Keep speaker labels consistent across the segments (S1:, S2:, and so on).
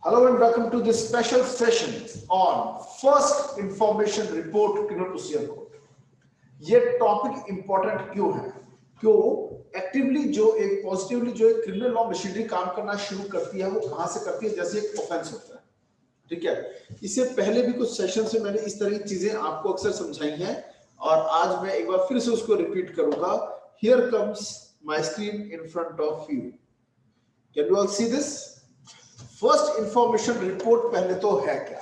S1: Hello and welcome to this special session on first information report criminal procedure code. ये topic important क्यों है? क्यों actively जो एक पॉजिटिवली जो एक क्रिमिनल लॉ मशीनरी काम करना शुरू करती है, वो कहां से करती है? जैसे एक ऑफेंस होता है, ठीक है। इससे पहले भी कुछ सेशन से मैंने इस तरह की चीजें आपको अक्सर समझाई हैं और आज मैं एक बार फिर से उसको रिपीट करूंगा। Here comes my screen in front of you. Can you all see this? First information report पहले तो है क्या?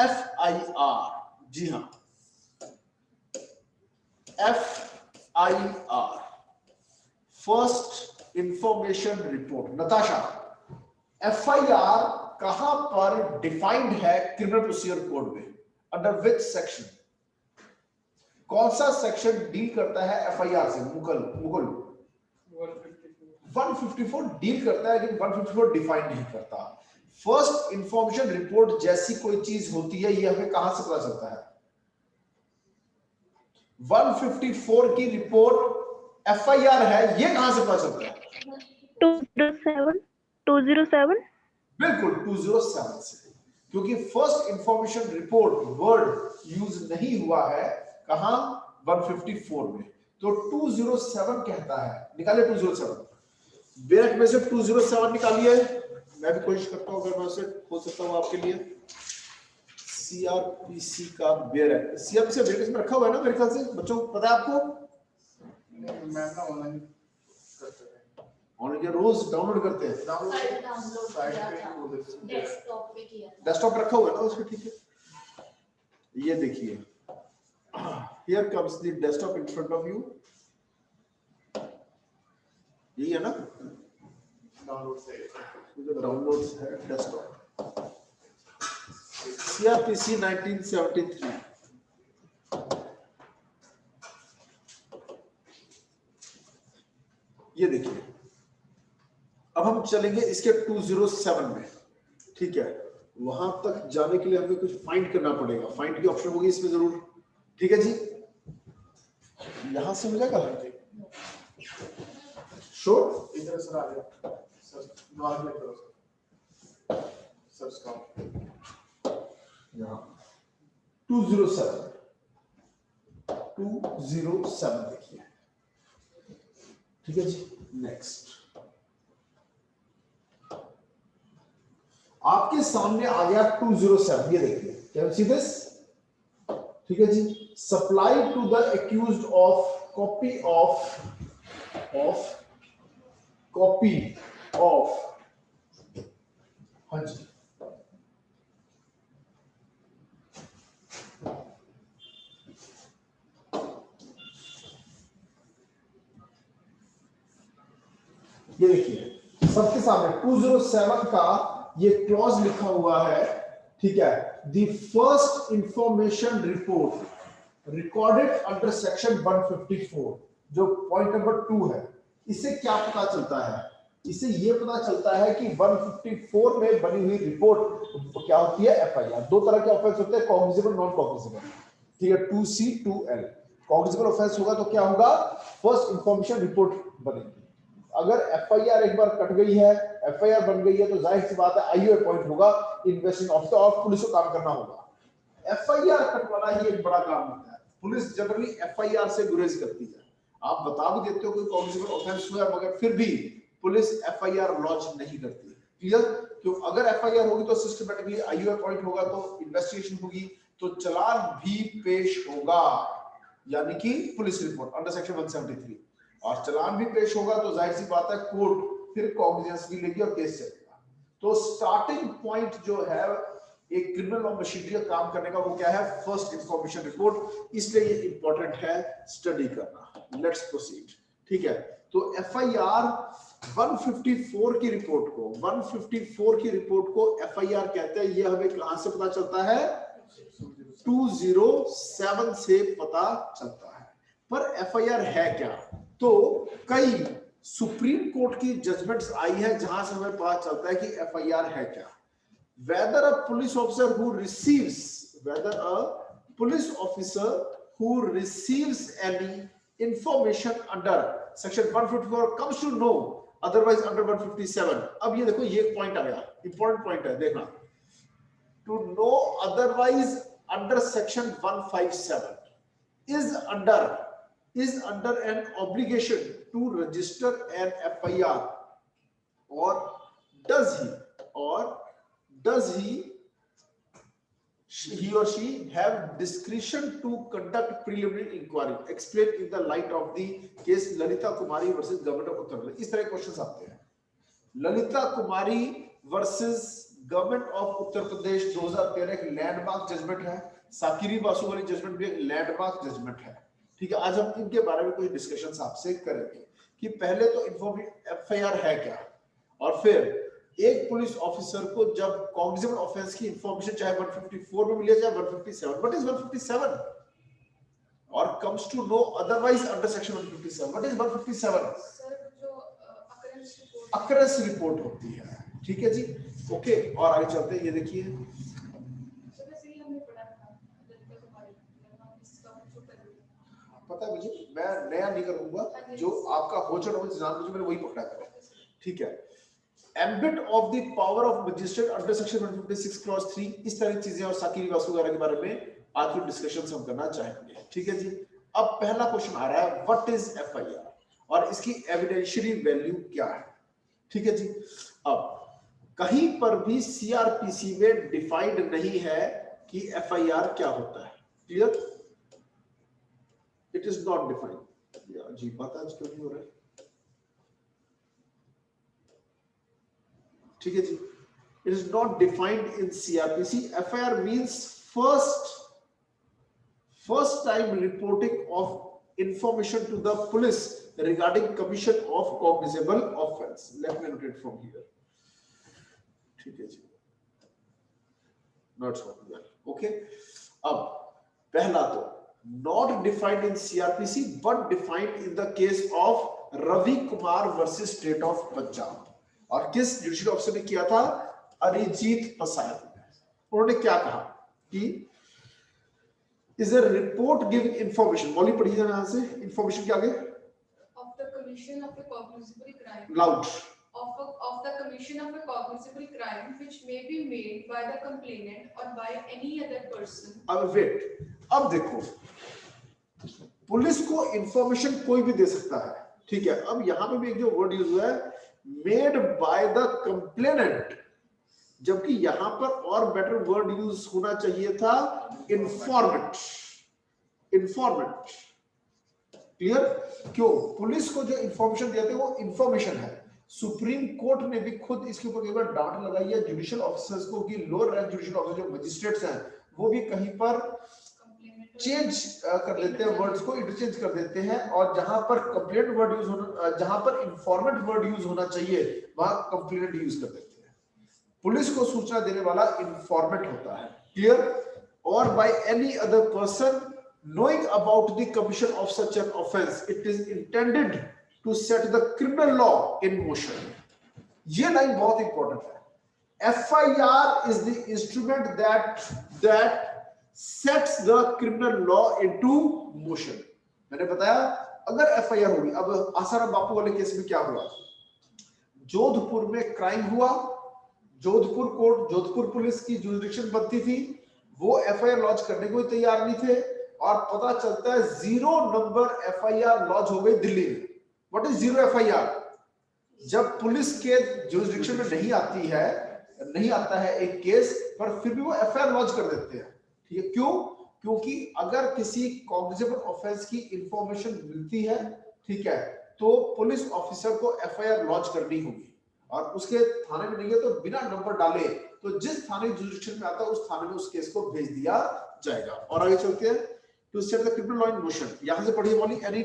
S1: FIR। जी हाँ, FIR, first information report. Natasha, FIR कहां पर डिफाइंड है क्रिमिनल प्रोसीजर कोड में? Under which section? कौन सा सेक्शन डील करता है FIR से? मुकुल 154 डील करता है, लेकिन 154 डिफाइन नहीं करता। फर्स्ट इंफॉर्मेशन रिपोर्ट जैसी कोई चीज होती है, ये हमें कहां से पता चलता है? 154 की रिपोर्ट FIR है, ये कहां से पता चलता है?
S2: 207
S1: बिल्कुल 207 से, क्योंकि first information report word use नहीं हुआ है कहां? 154 में। तो 207 कहता है, निकालिए 207। बेरक में से 207 निकालिए। मैं भी कोशिश करता हूं, अगर मैं उसे खोल सकता हूं आपके लिए। CRPC का बेरक, CRPC बेरक में रखा हुआ है ना मेरे ख्याल से, बच्चों पता है आपको?
S3: मैं ना ऑनलाइन करते हैं,
S1: ऑनलाइन रोज डाउनलोड करते हैं, डेस्कटॉप रखा हुआ है ना उसमें, ठीक है। ये देखिए, here comes the desktop in front of you. यही है ना? डाउनलोड्स है डेस्कटॉप, CRPC 1973। ये देखिए, अब हम चलेंगे इसके 207 में, ठीक है। वहां तक जाने के लिए हमें कुछ फाइंड करना पड़ेगा, फाइंड की ऑप्शन होगी इसमें जरूर, ठीक है जी। यहां से हो जाएगा श्योर?
S3: इधर सर आ गया सर, द्वार में करो सर इसका
S1: यहाँ 207 देखिए, ठीक है जी। नेक्स्ट आपके सामने आ गया 207, ये देखिए, कैन सी दिस? ठीक है जी। Supply to the accused of copy of, हाँ जी, ये देखिए सबके सामने 207 का ये क्लॉज लिखा हुआ है, ठीक है। The first information report recorded under section 154, जो पॉइंट नंबर 2 है। इससे क्या पता चलता है? इससे ये पता चलता है कि 154 में बनी हुई रिपोर्ट क्या होती है? FIR। दो तरह के ऑफेंस होते हैं, कॉग्निजेबल, नॉन कॉग्निजेबल, ठीक है। 2C 2L। कॉग्निजेबल ऑफेंस होगा तो क्या होगा? फर्स्ट इंफॉर्मेशन रिपोर्ट बनेगी। अगर FIR एक बार कट गई है, FIR बन गई है, तो जाहिर सी बात है IO अपॉइंट होगा, इन्वेस्टिगेशन ऑफिसर, और पुलिस को काम करना होगा। FIR कटवाना ही एक बड़ा काम होता है। पुलिस जनरली FIR से गुरेज करती है। आप बता भी देते हो कोई कॉग्निजेबल ऑफेंस हुआ है, मगर फिर भी पुलिस FIR लॉन्च नहीं करती। क्लियर? क्यों? अगर FIR होगी तो सिस्टमैटिकली IO अपॉइंट होगा, तो इन्वेस्टिगेशन होगी, तो चालान भी पेश होगा, यानी कि पुलिस रिपोर्ट अंडर सेक्शन 173, और चालान भी पेश होगा तो जाहिर सी बात है कोर्ट फिर कॉग्निजेंस भी लेगी और केस चलेगा। तो स्टार्टिंग पॉइंट जो है एक क्रिमिनल लॉ मशीनरी का काम करने का, वो क्या है? First information report. इसलिए ये इंपॉर्टेंट है स्टडी करना। लेट्स प्रोसीड, ठीक है। तो FIR 154 की रिपोर्ट को, 154 की रिपोर्ट को FIR कहते हैं। ये हमें कहां से पता चलता है? 207 से पता चलता है। पर FIR है क्या? तो कई सुप्रीम कोर्ट की जजमेंट्स आई है जहां से हमें पता चलता है कि FIR है क्या। Whether a police officer who receives any information under section 154 comes to know otherwise under 157। अब ये देखो, ये पॉइंट आ गया, इंपॉर्टेंट पॉइंट है, देखना। To know otherwise under section 157 is under an obligation to register an FIR, or does he or she have discretion to conduct preliminary inquiry explained in the light of the case Lalita Kumari versus Government of Uttar Pradesh. इस तरह के questions आते हैं। Lalita Kumari versus Government of Uttar Pradesh 2013 एक landmark judgement है। साकिरी बासु वाली judgement भी एक लैंडमार्क जजमेंट है। ठीक है, आज हम इनके बारे में कुछ डिस्कशंस आपसे करेंगे कि पहले तो एफआईआर है क्या, और फिर एक पुलिस ऑफिसर को जब कॉग्निजेबल ऑफेंस की इंफॉर्मेशन चाहे 154 में मिले चाहे 157, व्हाट इज 157, और comes to know otherwise under section 157, what is 157?
S2: Sir जो
S1: अकरेंस रिपोर्ट होती है। ठीक है जी, ओके, और आगे चलते हैं। ये देखिए, पता है मुझे, मैं नया नहीं करूंगा, जो आपका हो चुका हो जान मुझे, मैंने वही पकड़ा करो। ठीक है, ambit of the power of magistrate under section 156 clause 3, इस तरह की चीजें और साकिरी बासु वगैरह के बारे में आज की डिस्कशंस हम करना चाहेंगे। ठीक है जी, अब पहला क्वेश्चन आ रहा है, व्हाट इज एफआईआर और इसकी एविडेंशियरी वैल्यू क्या है। ठीक है जी, अब कहीं पर भी सीआरपीसी में डिफाइंड नहीं है कि एफआईआर क्या होता है। Clear? It is not defined. यार जी, पता है क्यों नहीं हो रहा है? ठीक है जी, it is not defined in CrPC. FIR means first time reporting of information to the police regarding commission of cognizable offence. Let me note it from here. ठीक है जी, नॉट सो वेल, ओके। अब पहला तो not defined in CrPC but defined in the case of Ravi Kumar versus state of Punjab. और किस judicial officer ने किया था? अरिजीत प्रसाद। उन्होंने क्या कहा कि is a report giving information, मौली पढ़िए यहां से, इंफॉर्मेशन के आगे,
S2: of the commission of a cognizable crime,
S1: loud,
S2: of the commission of a cognizable crime which may be made by the complainant or by any other person।
S1: अब wait, अब देखो, police को इंफॉर्मेशन कोई भी दे सकता है। ठीक है, अब यहां पे भी एक जो वर्ड यूज हुआ है, मेड बाय द कंप्लेनेंट, जबकि यहां पर और बेटर वर्ड यूज होना चाहिए था इंफॉर्मेंट। क्लियर? क्यों? पुलिस को जो इंफॉर्मेशन देते हैं वो इंफॉर्मेशन है। सुप्रीम कोर्ट ने भी खुद इसके ऊपर कई बार डांट लगाई है जुडिशियल ऑफिसर्स को कि लोअर रैंक जुडिशियल ऑफिसर जो मजिस्ट्रेट्स हैं वो भी कहीं पर चेंज कर देते हैं, वर्ड्स को इंटरचेंज कर देते हैं, और जहां पर कंप्लेंट वर्ड यूज होना, जहां पर इंफॉर्मेंट वर्ड यूज होना चाहिए वहां कंप्लेंट यूज कर देते हैं। पुलिस को सूचना देने वाला इंफॉर्मेंट होता है। क्लियर? और by any other person knowing about the commission of such an offense, it is intended to set the criminal law in motion। ये लाइन बहुत इंपॉर्टेंट है। FIR is the instrument that sets the criminal law into motion। मैंने बताया अगर FIR होगी, अब आसाराम बापू वाले case में क्या हुआ, जोधपुर में क्राइम हुआ, जोधपुर कोर्ट, जोधपुर पुलिस की जुरिडिक्शन बनती थी, वो FIR लॉन्च करने को ही तैयार नहीं थे, और पता चलता है 0 नंबर FIR लॉन्च हो गई दिल्ली में। What is 0 FIR? जब पुलिस के जुरिडिक्शन में नहीं आता है एक केस, पर फिर भी वो FIR लॉन्च कर देते हैं। ठीक है, क्यों? क्योंकि अगर किसी कॉग्निजेबल ऑफेंस की इंफॉर्मेशन मिलती है, ठीक है, तो पुलिस ऑफिसर को FIR लॉन्च करनी होगी, और उसके थाने में नहीं है तो बिना नंबर डाले तो जिस थाने जुरिडिक्शन में आता है उस थाने में उस केस को भेज दिया जाएगा। और आगे चलते हैं, to set the criminal law in motion। यहां से पढ़िए मौली, any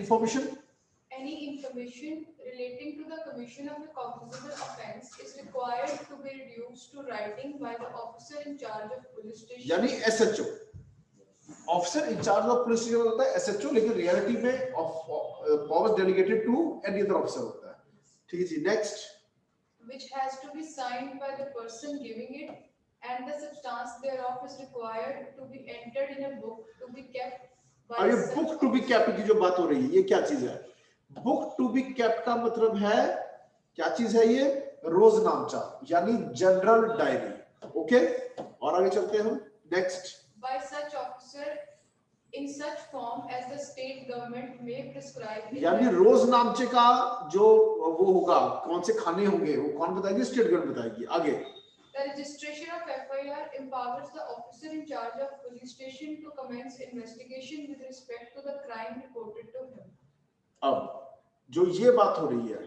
S1: information
S2: relating to the commission of a cognizable offence is required to be reduced to writing by the officer in charge of police station,
S1: यानी SHO। Officer in charge of police station होता है SHO, लेकिन reality में powers delegated to any other officer होता है। ठीक है जी, next,
S2: which has to be signed by the person giving it, and the substance thereof is required to be entered in a book to be kept by
S1: अब ये book to be kept की जो बात हो रही है, ये क्या चीज है? बुक टू बी केप्ट का मतलब है क्या चीज है ये? रोजनामचा यानी जनरल डायरी। ओके, और आगे चलते हैं हम next.
S2: By such officer in such form as the state government may prescribe.
S1: यानी रोजनामचे का जो वो होगा, कौन से खाने होंगे, वो कौन बताएगी? स्टेट गवर्नमेंट बताएगी। आगे
S2: The registration of FIR empowers the officer in charge of police station to commence investigation with respect to the crime reported to him.
S1: अब जो ये बात हो रही है,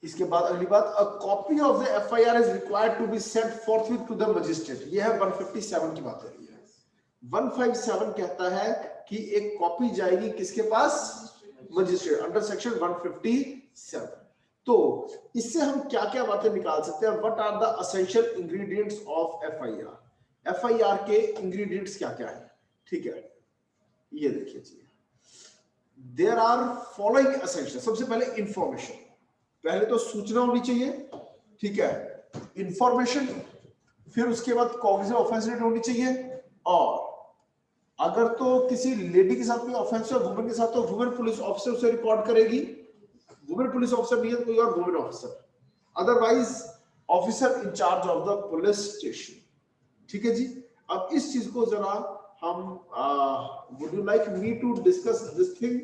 S1: इसके बाद अगली बात, a copy of the FIR is required to be sent forthwith to the magistrate. ये है 157 की बात हो रही है। 157 कहता है कि एक कॉपी जाएगी किसके पास? Magistrate, under section 157। तो इससे हम क्या क्या बातें निकाल सकते हैं? What are the essential ingredients of FIR? FIR के इंग्रेडिएंट्स क्या क्या है? ठीक है, ये देखिए जी, देयर आर फॉलोइंग एसेंशियल। सबसे पहले इंफॉर्मेशन, पहले तो सूचना होनी चाहिए, ठीक है, इंफॉर्मेशन, फिर उसके बाद कॉग्निजिबल ऑफेंस रेट होनी चाहिए, और अगर तो किसी लेडी के साथ कोई ऑफेंस है, वुमेन के साथ, तो वुमेन पुलिस ऑफिसर उसे रिकॉर्ड करेगी। वुमेन पुलिस ऑफिसर नहीं है तो कोई और women officer, otherwise officer in charge of the police station. ठीक है जी। अब इस चीज को जरा हम would you like me to discuss this thing?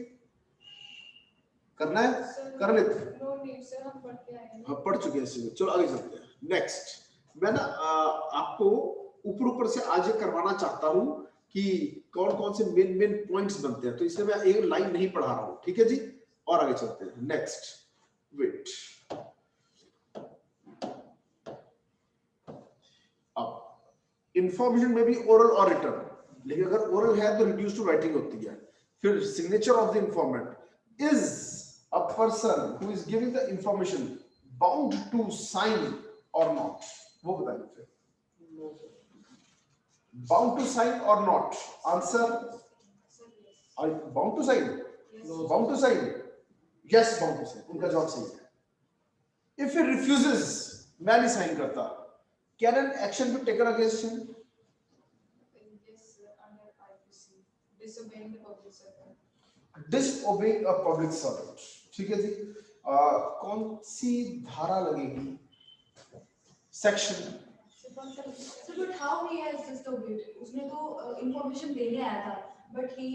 S1: करना है? कर लेते हैं।
S2: No need sir, हम पढ़ के आए हैं।
S1: हाँ, पढ़ चुके हैं इसमें। चलो आगे चलते हैं। नेक्स्ट, मैं ना आपको ऊपर ऊपर से आज ये करवाना चाहता हूं कि कौन कौन से मेन पॉइंट्स बनते हैं, तो इसलिए मैं एक लाइन नहीं पढ़ा रहा हूं। ठीक है जी, और आगे चलते हैं। नेक्स्ट, वेट, अब इंफॉर्मेशन में भी ओरल और रिटर्न, लेकिन अगर ओरल है तो रिड्यूस टू राइटिंग होती है। फिर signature of the इंफॉर्मेंट, is a person who is giving the information bound to sign or not? वो बताइए फिर, bound to sign or not? Answer, are you bound to sign? No. Bound to sign? Yes, bound to sign. उनका जवाब सही है। If he refuses, मैं नहीं sign करता, can an action be taken against him?
S2: Yes, under IPC, disobeying the public servant.
S1: Disobeying a public servant, ठीक है जी। कौन सी धारा लगेगी? Section.
S4: So, but how he has disobeyed? उसने तो information देने आया था, but he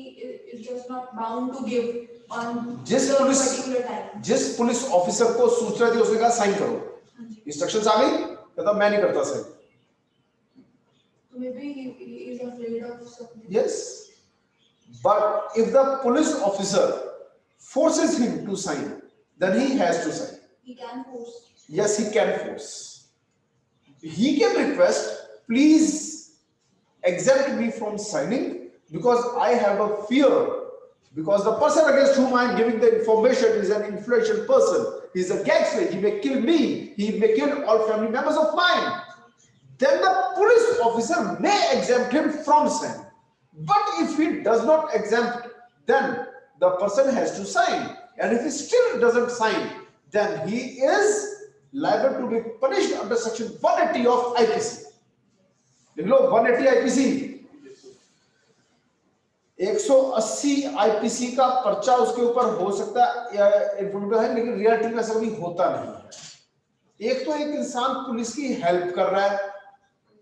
S4: is just not bound to give on
S1: जिस
S4: the
S1: पुलिस
S4: particular time.
S1: जिस पुलिस ऑफिसर को सूचना दी उसने कहा साइन करो, इंस्ट्रक्शंस आ गई, कहता मैं नहीं करता sign.
S4: So maybe he is afraid of something.
S1: Yes, but if the police officer forces him to sign, then he has to sign.
S4: He can force.
S1: Yes, he can force. He can request, please exempt me from signing because I have a fear, because the person against whom I am giving the information is an influential person. He is a gangster. He may kill me. He may kill all family members of mine. Then the police officer may exempt him from signing. But if he does not exempt, then the person has to sign. And if he still doesn't sign, then he is liable to be punished under section 180 of IPC. लिख लो 180 IPC, 180 IPC का पर्चा उसके ऊपर हो सकता है, लेकिन reality में ऐसा कभी होता नहीं है। एक तो एक इंसान पुलिस की हेल्प कर रहा है,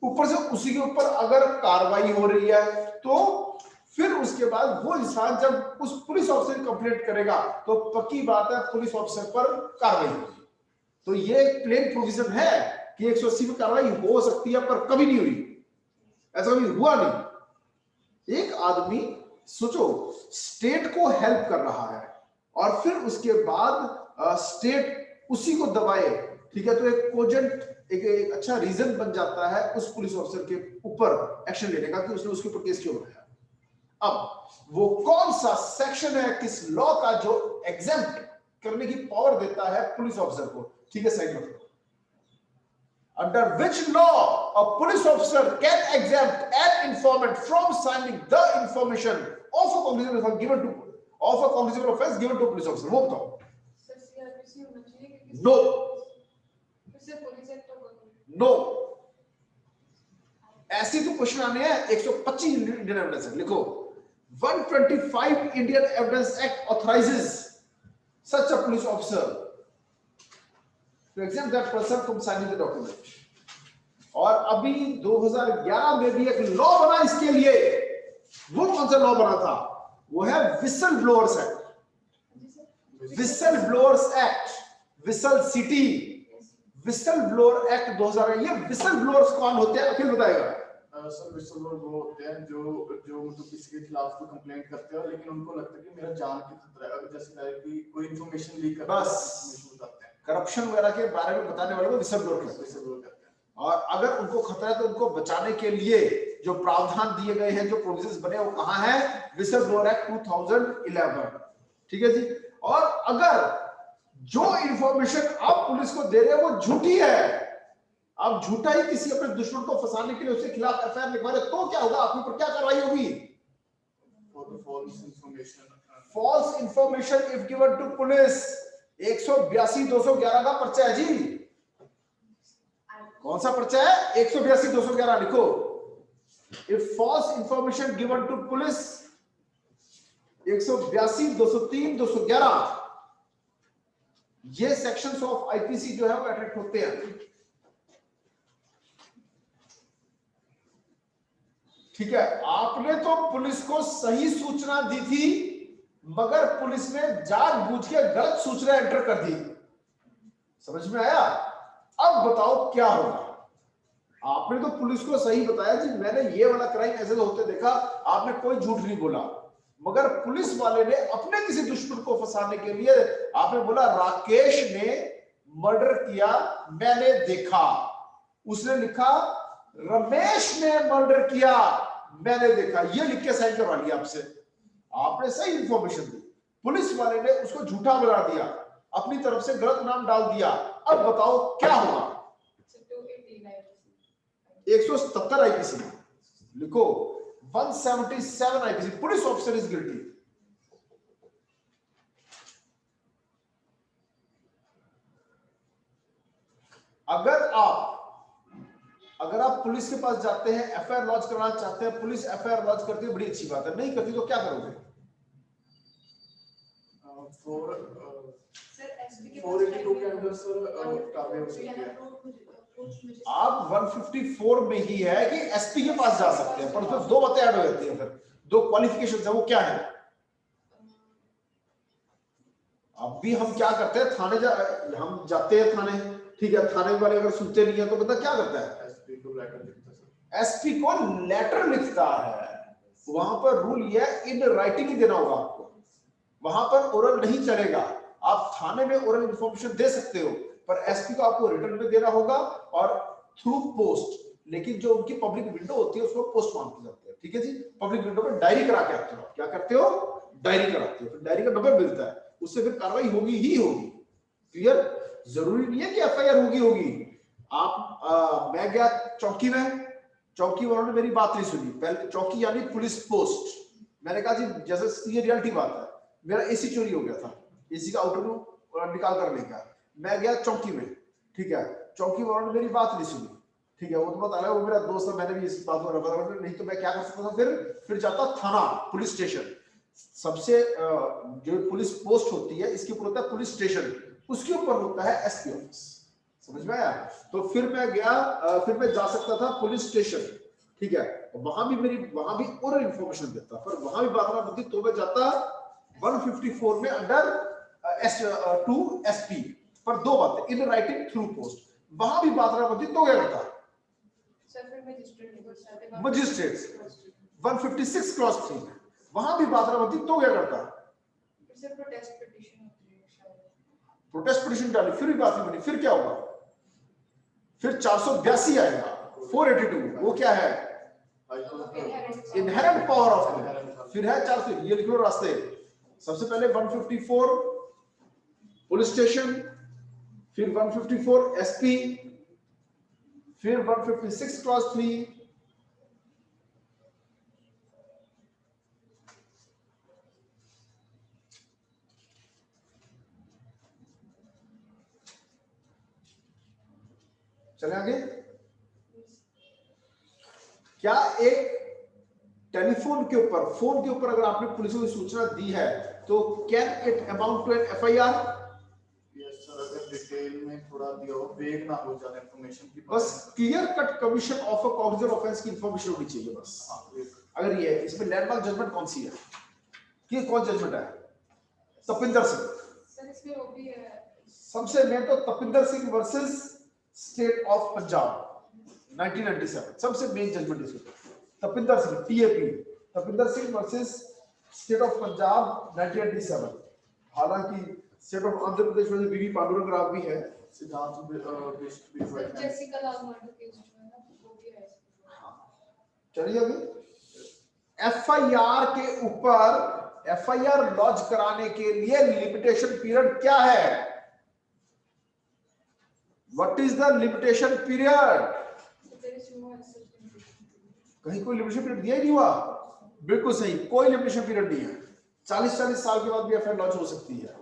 S1: ऊपर से उसी के ऊपर अगर कार्रवाई हो रही है, तो फिर उसके बाद वो इंसान जब उस पुलिस ऑफिसर की कंप्लेंट करेगा तो पक्की बात है पुलिस ऑफिसर पर कार्रवाई होगी। तो ये एक प्लेन प्रोविजन है कि 180 में कार्रवाई हो सकती है, पर कभी नहीं हुई, ऐसा कभी हुआ नहीं। एक आदमी सोचो स्टेट को हेल्प कर रहा है और फिर उसके बाद स्टेट उसी को दबाए, ठीक है, तो एक कोजेंट एक अच्छा रीजन बन जाता है उस पुलिस ऑफिसर के ऊपर एक्शन लेने का कि उसने उसके ऊपर केस क्यों लगाया। अब वो कौन सा सेक्शन है किस लॉ का जो एग्जेम्प्ट करने की पावर देता है पुलिस ऑफिसर को? ठीक है, साइन मत करो। Under which law a police officer can exempt an informant from signing the information of a cognizable given to of a cognizable offence given to police officer? वो बताओ।
S2: Sir CRPC होना चाहिए क्योंकि
S1: नो,
S2: इससे police act होगा।
S1: No, ऐसी तो question आने हैं। 125 इंडियन एविडेंस है, लिखो 125 Indian Evidence Act authorizes such a police officer to exempt that person from signing the document. और अभी 2011 में भी एक लॉ बना इसके लिए। वो कौन सा लॉ बना था? वो है whistle blowers act. Whistle blowers act, whistle city whistle blower act 2000। ये विसल ब्लोअर्स कौन होते हैं, अखिल बताएगा।
S3: सर विसल ब्लोअर वो होते हैं जो मतलब किसी के खिलाफ कोई कंप्लेंट करते हैं लेकिन उनको लगता है कि मेरा जान की खतरा है, अगर जैसे कि कोई इंफॉर्मेशन लीक करता है,
S1: बस
S3: बताते हैं
S1: करप्शन वगैरह के बारे में बताने वाले को विसल ब्लोअर कहते हैं। और अगर उनको खतरा है तो उनको बचाने के लिए जो प्रावधान दिए गए हैं, जो प्रोविजंस बने, वो कहां है? Whistle blower act 2011। ठीक है जी। और अगर जो इंफॉर्मेशन आप पुलिस को दे रहे हो वो झूठी है, आप झूठा ही किसी अपने दुश्मन को फंसाने के लिए उसके खिलाफ एफआईआर लिखवा रहे, तो क्या होगा? आपके ऊपर क्या कार्रवाई होगी? False information if given to police 182-211 का पर्चा है जी। कौन सा पर्चा है? 182-211 लिखो। If false information given to police 182, 203, 211 ये सेक्शंस ऑफ आईपीसी जो है वो अट्रैक्ट होते हैं। ठीक है, आपने तो पुलिस को सही सूचना दी थी मगर पुलिस ने जानबूझ के गलत सूचना एंटर कर दी। समझ में आया? अब बताओ क्या होगा? आपने तो पुलिस को सही बताया जी, मैंने ये वाला क्राइम ऐसे होते देखा, आपने कोई झूठ नहीं बोला, मगर पुलिस वाले ने अपने किसी दुश्मन को फंसाने के लिए आपने बोला राकेश ने मर्डर किया, मैंने देखा। उसने लिखा रमेश ने मर्डर किया, मैंने देखा। ये लिख के साइन करवा लिया आपसे। आपने सही इंफॉर्मेशन दी, पुलिस वाले ने उसको झूठा बना दिया, अपनी तरफ से गलत नाम डाल दिया। अब बताओ क्या होगा? 177 आईपीसी लिखो, 177 IPC, police officer is guilty. अगर आप पुलिस के पास जाते हैं, एफआईआर लॉन्च करना चाहते हैं, पुलिस एफआईआर लॉन्च करती है, बड़ी अच्छी बात है, नहीं करती तो क्या करोगे? आप 154 में ही है कि एसपी के पास जा सकते हैं, पर उसमें दो बातें ऐड हो जाती हैं, फिर दो क्वालिफिकेशंस है, वो क्या है? अब भी हम क्या करते हैं, हम जाते हैं थाने, ठीक है, थाने वाले अगर सुनते नहीं है तो बंदा क्या करता है? एसपी को लेटर लिखता है। वहां पर रूल ये है, इन राइटिंग ही देना होगा आपको, वहां पर ओरल नहीं चलेगा। आप थाने में ओरल इंफॉर्मेशन दे सकते हो, पर एसपी को आपको रिटर्न में देना होगा और थ्रू पोस्ट। लेकिन जो उनकी पब्लिक विंडो होती है उसको पोस्ट मांगते जाते हैं। ठीक है जी, पब्लिक विंडो में डायरी करा के आते हो। क्या करते हो? डायरी कराते हो, फिर डायरी का नंबर मिलता है, उससे फिर कार्रवाई होगी ही होगी। क्लियर? जरूरी नहीं है कि एफआईआर होगी। मैं गया चौकी में, चौकी वालों ने मेरी बात नहीं सुनी। पहले चौकी यानी पुलिस पोस्ट, मैंने कहा जी जैसे ये रियलिटी बात है, मेरा एसी चोरी हो गया था, एसी का आउटर निकाल कर ले गया, मैं गया चौकी में, ठीक है, चौकी वालों ने मेरी बात नहीं सुनी, ठीक है, वो तो बता रहा है, वो मेरा दोस्त है, मैंने भी इस बात को रखा, नहीं तो मैं क्या कर सकता था, फिर जाता थाना, पुलिस स्टेशन। सबसे जो पुलिस पोस्ट होती है इसके ऊपर होता है पुलिस स्टेशन, उसके ऊपर होता है एसपी ऑफिस। समझ में आया? तो फिर मैं गया, फिर मैं जा सकता था पुलिस स्टेशन, ठीक है, वहां भी और इंफॉर्मेशन देता, पर वहां भी बात ना बनती तो मैं जाता 154 में अंडर टू एसपी। पर दो बातें, इन राइटिंग थ्रू पोस्ट, वहां भी बात ना बनती तो क्या करता? मजिस्ट्रेट 156 क्लॉज 3, वहां भी बात ना बनती तो क्या करता? प्रोटेस्ट पिटीशन डाली, फिर भी बात नहीं बनी, फिर क्या होगा? फिर 482 आएगा, 482, वो क्या है? इनहेरेंट पावर ऑफ, फिर है 400, ये लिख लो रास्ते। सबसे पहले 154 पुलिस स्टेशन, फिर 154 एसपी, फिर 156 क्लॉज 3, चले आगे। क्या एक टेलीफोन के ऊपर, फोन के ऊपर अगर आपने पुलिस को सूचना दी है तो can it amount to an FIR?
S3: Yes sir, अगर डिटेल डिटेल में थोड़ा दिया हो, वेग ना हो ज्यादा इंफॉर्मेशन की।
S1: बस clear cut commission of a cognitive offence की इंफॉर्मेशन होनी चाहिए बस। अगर ये है, इसमें लैंडमार्क जजमेंट कौन सी है, कि कौन जजमेंट है? तपिंदर सिंह।
S2: सर इसमें वो भी है,
S1: सबसे मेन तो Tapinder Singh versus state of Punjab 1997, सबसे मेन जजमेंट इसमें Tapinder Singh TAP, Tapinder Singh versus state of Punjab 1997। हालांकि स्टेट ऑफ आंध्र प्रदेश में बीवी पांडुरंग राव भी है।
S3: सिद्धांत
S2: सर जेसिका लाल मर्डर केस जो है ना वो भी है इसमें।
S1: चलिए अभी एफआईआर के ऊपर एफआईआर लॉन्च कराने के लिए लिमिटेशन पीरियड क्या है? What is the limitation period? कहीं कोई लिमिटेशन पीरियड दिया ही नहीं हुआ। बिल्कुल सही, कोई लिमिटेशन पीरियड नहीं है। 40-40 साल के बाद भी एफआईआर लॉन्च हो सकती है,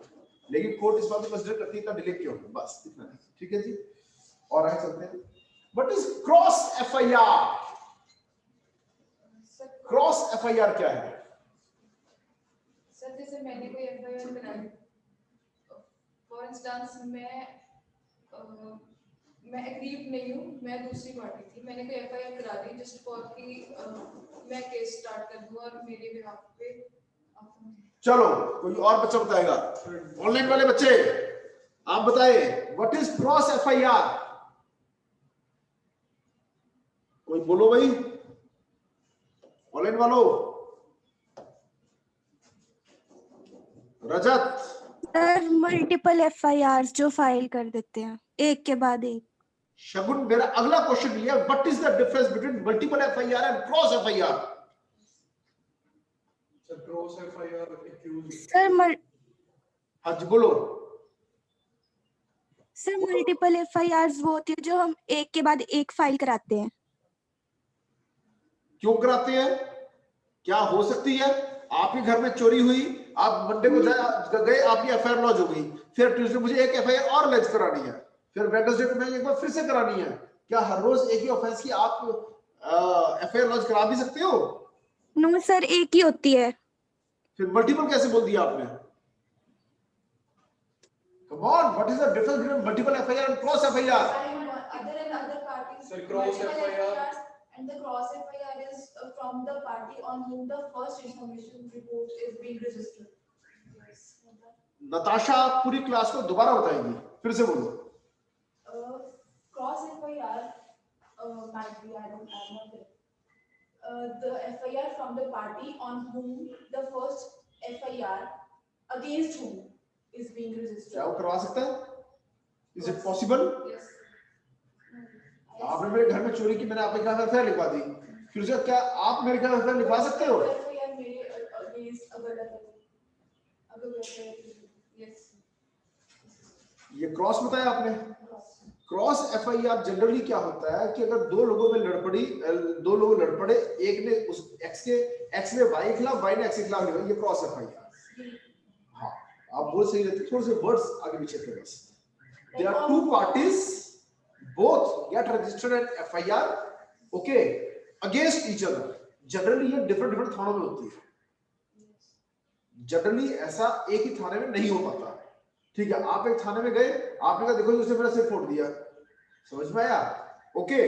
S1: लेकिन कोर्ट इस बात को कंसीडर करती है इतना डिले क्यों, बस इतना है। ठीक है जी, और आगे चलते हैं। What is cross FIR? Cross FIR क्या है?
S2: सर जैसे मैंने कोई एफआईआर कराई, फॉर इंस्टेंस मैं एग्रीव नहीं हूँ, मैं दूसरी पार्टी थी, मैंने कोई एफआईआर करा दी जस्ट फॉर कि मैं केस स्टार्ट कर दूं और मेरे बिहाफ पे।
S1: चलो कोई और बच्चा बताएगा, ऑनलाइन वाले बच्चे आप बताएं व्हाट इज क्रॉस एफआईआर? कोई बोलो भाई, ऑनलाइन वालों। रजत।
S5: सर मल्टीपल एफआईआर्स जो फाइल कर देते हैं एक के बाद एक।
S1: शगुन, मेरा अगला क्वेश्चन ये है, what is the difference between multiple FIR and cross FIR?
S6: Sir cross FIR accused.
S5: Sir
S1: हाँ जी बोलो।
S5: सर मल्टीपल एफआईआर्स वो होती है जो हम एक के बाद एक फाइल कराते हैं।
S1: क्यों कराते हैं? क्या हो सकती है? आपके घर में चोरी हुई, आप मंडे को गए, आपकी एफआईआर लॉन्च हो गई, फिर ट्यूसडे मुझे एक एफआईआर और लॉन्च करानी है, फिर वेडनेसडे को मैं एक बार फिर से करानी है। क्या हर रोज एक ही ऑफेंस की आप एफआईआर लॉन्च करा भी सकते हो?
S5: नो सर, एक ही होती है।
S1: फिर मल्टीपल कैसे बोल दिया आपने? Come on, what is the difference between multiple FIR and cross FIR?
S4: Other parties.
S6: Sir, cross
S4: multiple
S6: FIR.
S4: FIRs, and the cross FIR is from the party on whom the first information report is being registered.
S1: Natasha पूरी class को दोबारा बताएंगी, फिर से बोलो।
S4: Cross FIR might be, I don't know. The FIR from the party on whom the first FIR against whom is being
S1: क्या
S4: registered.
S1: वो करवा सकता है? Is it possible?
S2: यस
S1: आपने मेरे घर में चोरी की, मैंने आपके घर एफआईआर लिखवा दी, फिर से क्या आप मेरे घर एफआईआर लिखवा सकते हो?
S4: FIR मेरे against अगर
S2: यस
S1: ये क्रॉस बताया आपने। क्रॉस एफआईआर जनरली क्या होता है कि अगर दो लोगों में दो लोग लड़ पड़े, एक ने उस एक्स ने वाई के खिलाफ, वाई ने एक्स के खिलाफ लिखा, ये क्रॉस एफआईआर। हाँ, आप बोल सही रहते, थोड़े से वर्ड्स आगे पीछे थे बस। There are two parties, both get registered an FIR, okay, against each other. Generally ये different थानों में होती है। जनरली ऐसा एक ही थाने में नहीं हो पाता। ठीक है, आप एक थाने में गए, आपने कहा देखो उसने मेरा सिर फोड़ दिया, समझ में आया? ओके,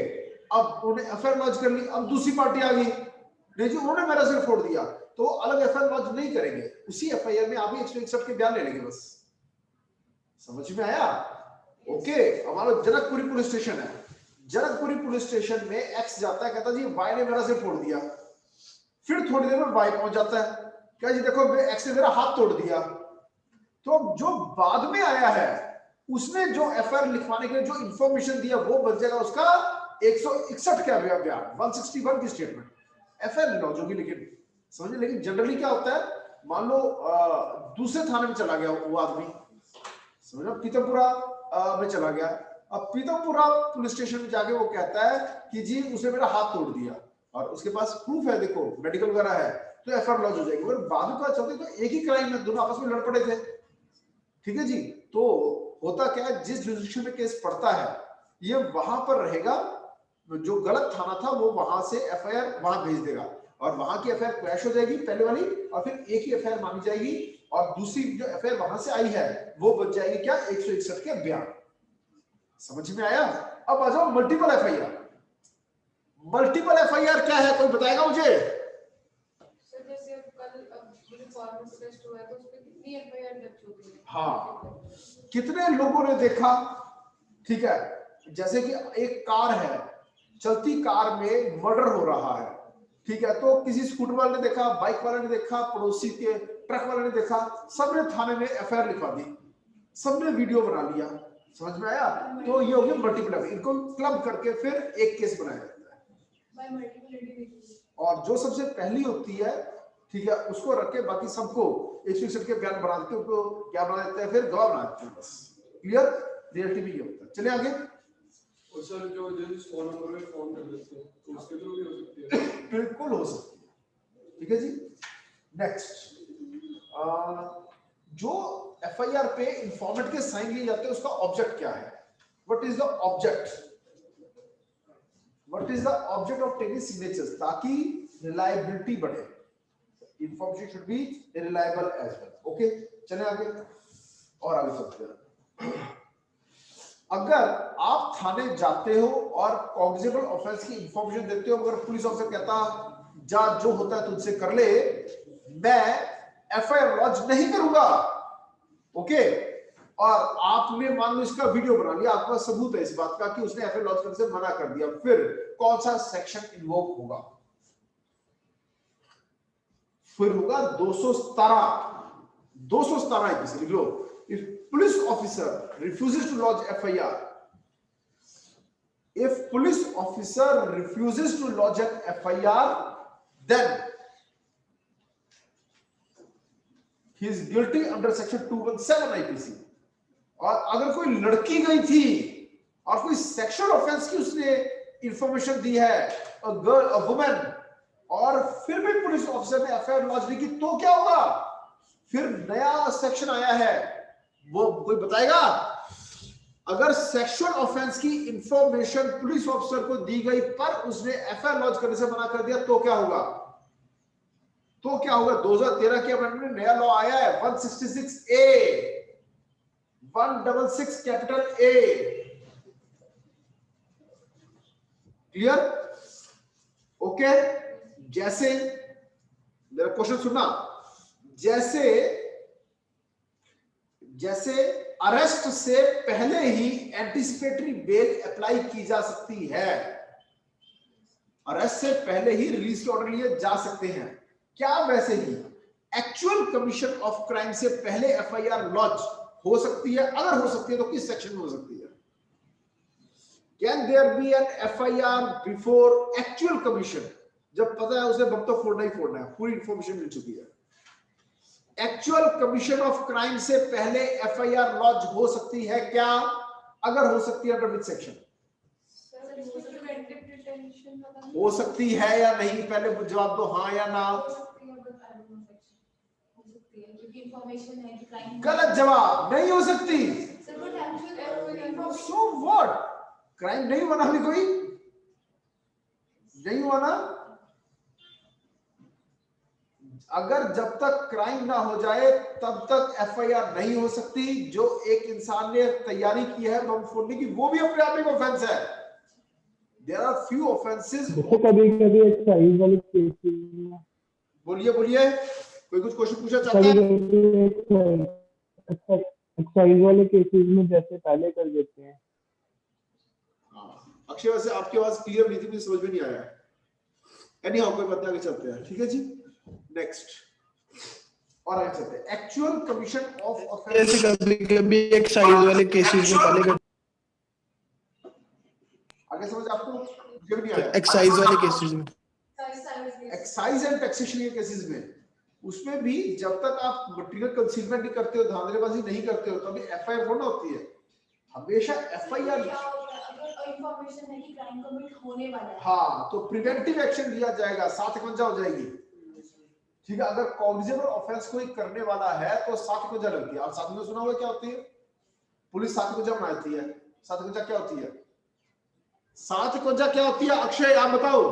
S1: अब उन्होंने एफआईआर लॉन्च कर ली, अब दूसरी पार्टी आ गई, नहीं जी उन्होंने मेरा सिर फोड़ दिया, तो अलग एफआईआर लॉन्च नहीं करेंगे, उसी एफआईआर में आप 161 के बयान ले लेंगे बस। समझ में आया? ओके, हमारा जनकपुरी पुलिस स्टेशन है, जनकपुरी पुलिस स्टेशन में एक्स जाता है, कहता जी वाई ने मेरा सिर फोड़ दिया, फिर थोड़ी देर में वाई पहुंच जाता है, क्या जी देखो एक्स ने मेरा हाथ तोड़ दिया। तो जो बाद में आया है उसने जो एफआईआर लिखवाने के लिए जो इंफॉर्मेशन दिया वो बन जाएगा उसका 161 का बयान, 161 की स्टेटमेंट, एफआईआर लॉन्च होगी। लेकिन समझिए, लेकिन जनरली क्या होता है, मान लो दूसरे थाने में चला गया वो आदमी, समझो पीतमपुरा में चला गया, अब पीतमपुरा पुलिस स्टेशन में जाके वो कहता है कि जी उसने मेरा हाथ तोड़ दिया, और उसके पास प्रूफ है, देखो मेडिकल वगैरह है, तो एफआईआर लॉन्च हो जाएगी। अगर बाद में पता चलती तो एक ही क्राइम में दोनों आपस में लड़ पड़े थे। ठीक है जी, तो होता क्या है, जिस जुरिडिक्शन में केस पड़ता है ये वहां पर रहेगा, जो गलत थाना था वो वहां से एफआईआर वहां भेज देगा, और वहां की एफआईआर क्रैश हो जाएगी पहले वाली, और फिर एक ही एफआईआर मानी जाएगी, और दूसरी जो एफआईआर वहां से आई है वो बन जाएगी क्या, 161 के बयान। समझ में आया? अब आ जाओ मल्टीपल एफआईआर। मल्टीपल एफआईआर क्या है, कोई बताएगा मुझे?
S2: सर जैसे अब कल मुझे फॉर्मल अरेस्ट हुआ है तो उस पे कितनी एफआईआर दर्ज हो गई है?
S1: हाँ, कितने लोगों ने देखा, ठीक है, जैसे कि एक कार है, चलती कार में मर्डर हो रहा है, ठीक है, तो किसी स्कूटर वाले ने देखा, बाइक वाले ने देखा, पड़ोसी के ट्रक वाले ने देखा, सबने थाने में एफआईआर लिखवा दी, सबने वीडियो बना लिया, समझ में आया? तो ये हो गया मल्टीपल एफआईआर। इनको क्लब करके फिर एक केस बनाया जाता है।
S4: by multiple individuals.
S1: और जो सबसे पहली होती है, ठीक है, उसको रख के बाकी सबको 161 के बयान बना के उनको क्या बना देते हैं, फिर गवाह बना देते हैं। बस क्लियर, रियलिटी में ये होता है। चलिए आगे।
S6: और सर जो जिस फोन नंबर में फोन कर देते हैं तो उसके थ्रू भी हो सकती है?
S1: बिल्कुल हो सकती है, ठीक है जी। नेक्स्ट, जो एफआईआर पे इंफॉर्मेंट के साइन लिए जाते हैं उसका ऑब्जेक्ट क्या है? What is the object? What is the object of taking signatures? ताकि रिलायबिलिटी बढ़े, information should be reliable as well. Okay, चले आगे और आगे चलते हैं। अगर आप थाने जाते हो और कॉग्निजेबल ऑफेंस की इंफॉर्मेशन देते हो, अगर पुलिस ऑफिसर कहता जा जो होता है तुझसे कर ले, मैं एफआईआर लॉन्च नहीं करूंगा, ओके, और आपने मान लो इसका वीडियो बना लिया, आपका सबूत है इस बात का कि उसने एफआईआर लॉन्च करने से मना कर दिया, फिर कौन सा सेक्शन इन्वोक होगा? फिर होगा 217 217 लिख लो। If police officer refuses to lodge FIR, if police officer refuses to lodge an FIR, then he is guilty under section 217 IPC. और अगर कोई लड़की गई थी और कोई सेक्सुअल ऑफेंस की उसने इंफॉर्मेशन दी है, अ गर्ल, अ वुमन, और फिर भी पुलिस ऑफिसर ने एफआईआर लॉन्च नहीं की, तो क्या होगा? फिर नया सेक्शन आया है, वो कोई बताएगा? अगर सेक्सुअल ऑफेंस की इंफॉर्मेशन पुलिस ऑफिसर को दी गई पर उसने एफआईआर लॉन्च करने से मना कर दिया, तो क्या होगा? तो क्या होगा? 2013 के अमेंडमेंट में नया लॉ आया है, 166A, 166 capital A। Clear? Okay, जैसे मेरा क्वेश्चन सुनना, जैसे अरेस्ट से पहले ही एंटीसिपेटरी बेल अप्लाई की जा सकती है, अरेस्ट से पहले ही रिलीज के ऑर्डर लिए जा सकते हैं, क्या वैसे ही एक्चुअल कमीशन ऑफ क्राइम से पहले एफआईआर लॉन्च हो सकती है? अगर हो सकती है तो किस सेक्शन में हो सकती है? Can there be an FIR before actual commission? जब पता है उसे बम तो फोड़ना ही फोड़ना है, पूरी इंफॉर्मेशन मिल चुकी है। एक्चुअल कमीशन ऑफ क्राइम से पहले एफआईआर लॉन्च हो सकती है क्या? अगर हो सकती है, अंडर विच सेक्शन? हो सकती है या नहीं, पहले जवाब दो, हाँ या ना। गलत जवाब, नहीं हो सकती। So what? क्राइम नहीं बना भी, कोई नहीं हुआ ना। अगर जब तक क्राइम ना हो जाए तब तक एफआईआर नहीं हो सकती। जो एक इंसान ने तैयारी की है बम फोड़ने की, वो भी अपने आप में ऑफेंस है। There are few offences.
S7: कभी-कभी एक्साइज वाले केसेस में,
S1: बोलिए कोई कुछ क्वेश्चन पूछना चाहता है?
S7: एक्साइज वाले केसेस में जैसे पहले कर देते हैं।
S1: अक्षय, वैसे आपकी आवाज क्लियर नहीं थी, मुझे समझ में नहीं आया। एनीहाउ, कोई बात नहीं, आगे चलते हैं, ठीक है जी। नेक्स्ट, और आगे चलते हैं। एक्चुअल कमीशन ऑफ ऑफेंस,
S8: कभी एक्साइज वाले केसेस में पहले कर,
S1: आगे समझ आपको? मुझे भी नहीं आया।
S8: एक्साइज वाले केसेस में,
S1: एक्साइज एंड टैक्सेशन के केसेस में, उसमें भी जब तक आप मटेरियल कंसीलमेंट नहीं करते हो, धांधलेबाजी नहीं करते हो, तभी एफआईआर थोड़ा होती है। हमेशा एफआईआर
S4: इंफॉर्मेशन है कि क्राइम कमिट होने वाला है,
S1: हाँ, तो प्रिवेंटिव एक्शन लिया जाएगा, 751 हो जाएगी, ठीक है। अगर कॉग्निजेबल ऑफेंस कोई करने वाला है तो 751 लगती है। और 751 सुना हुआ क्या होती है? पुलिस 751 बनाती है। 751 क्या होती है? 751 क्या होती है? अक्षय आप बताओ।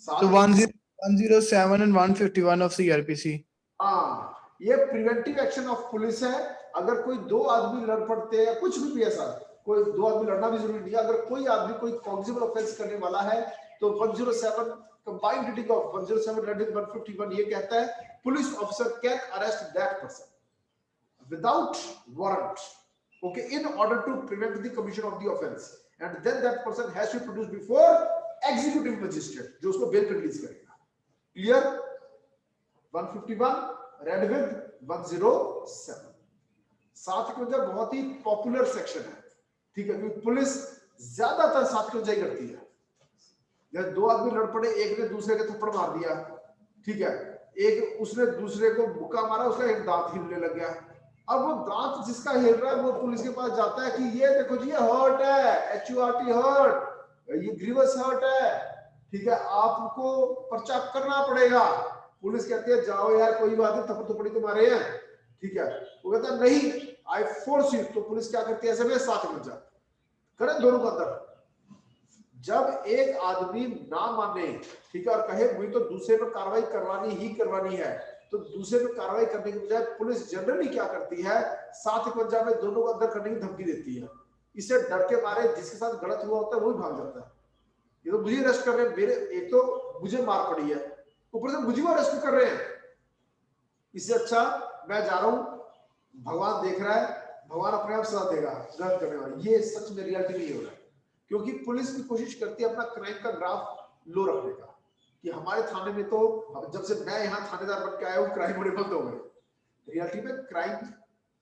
S8: तो 107 and 151 of CRPC।
S1: हाँ, ये प्रिवेंटिव एक्शन ऑफ पुलिस है। अगर कोई दो आदमी लड़ पड़ते हैं या कुछ भी ऐसा, कोई दो आदमी लड़ना भी जरूरी नहीं है, अगर कोई आदमी कोई कॉग्निजेबल ऑफेंस करने वाला है तो 107 combined reading of 107 read with 151 ये कहता है police officer can arrest that person without warrant, okay, in order to prevent the commission of the offense, and then that person has to produce before executive magistrate जो उसको bell पे release करेगा। Clear? 151 read with 107 751 बहुत ही popular section है, ठीक है, क्योंकि police ज्यादातर 751 करती है। जब दो आदमी लड़ पड़े, एक ने दूसरे के थप्पड़ मार दिया, ठीक है, एक उसने दूसरे को मुक्का मारा, उसका एक दांत हिलने लग गया। अब वो दांत जिसका हिल रहा है वो पुलिस के पास जाता है कि ये देखो जी ये हर्ट है, HURT हर्ट, ये ग्रीवस हर्ट है, ठीक है, आपको पर्चा करना पड़ेगा। पुलिस कहती है जाओ यार कोई बात नहीं, थप्पड़ थप्पड़ी तो मारे हैं, ठीक है, वो कहता है नहीं आई फोर्स यू, तो पुलिस क्या करती है ऐसे में 751 करें दोनों का अंदर। जब एक आदमी ना माने, ठीक है, और कहे मुझे तो दूसरे पर कार्रवाई करवानी ही करवानी है, तो दूसरे पे कार्रवाई करने के बजाय पुलिस जनरली क्या करती है 751 में दोनों को अंदर करने की धमकी देती है। इससे डर के मारे जिसके साथ गलत हुआ होता है वो भी भाग जाता है। ये तो मुझे अरेस्ट कर रहे हैं, मेरे एक तो मुझे मार पड़ी है, ऊपर से मुझे अरेस्ट कर रहे हैं, इससे अच्छा मैं जा रहा हूं, भगवान देख रहा है, भगवान अपने आप सजा देगा गलत करने वाले। ये सच में रियलिटी नहीं हो रहा है, क्योंकि पुलिस भी कोशिश करती है अपना क्राइम का ग्राफ लो रखने का, कि हमारे थाने में तो जब से मैं यहाँ थानेदार बन के आया हूँ क्राइम होने बंद हो गए। रियलिटी में क्राइम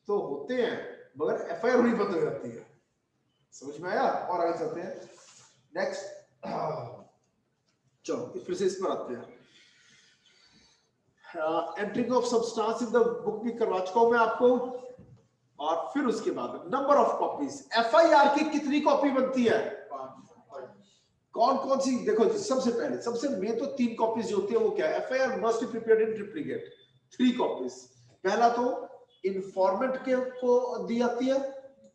S1: तो होते हैं मगर FIR होनी बंद हो जाती है। समझ में आया? और आगे चलते हैं नेक्स्ट। चलो फिर से इस पर आते हैं। Entering of substance in the book भी करवा चुका हूं मैं आपको, और फिर उसके बाद नंबर ऑफ कॉपीज। FIR की कितनी कॉपी बनती है? कौन कौन सी? देखो जी, सबसे पहले सबसे मेन तो 3 कॉपीज जो होती है वो क्या है? FIR must be prepared in triplicate, 3 copies. पहला तो इन्फॉर्मेंट के को दी जाती है,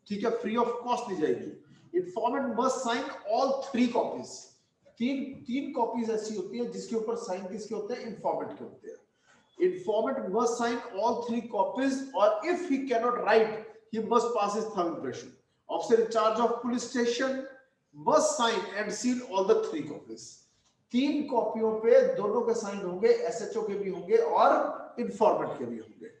S1: ठीक है, फ्री ऑफ कॉस्ट दी जाएगी। Informant must sign all 3 copies. तीन कॉपीज ऐसी होती है जिसके ऊपर साइन किसके होते हैं? इन्फॉर्मेंट के होते हैं। Informant must sign all 3 copies, और if he can not write he must pass his thumb impression. Officer in charge of police station must sign and seal all the 3 copies। 3 कॉपियों पे दोनों के साइन होंगे, SHO के भी होंगे और इन्फॉर्मेंट के भी होंगे।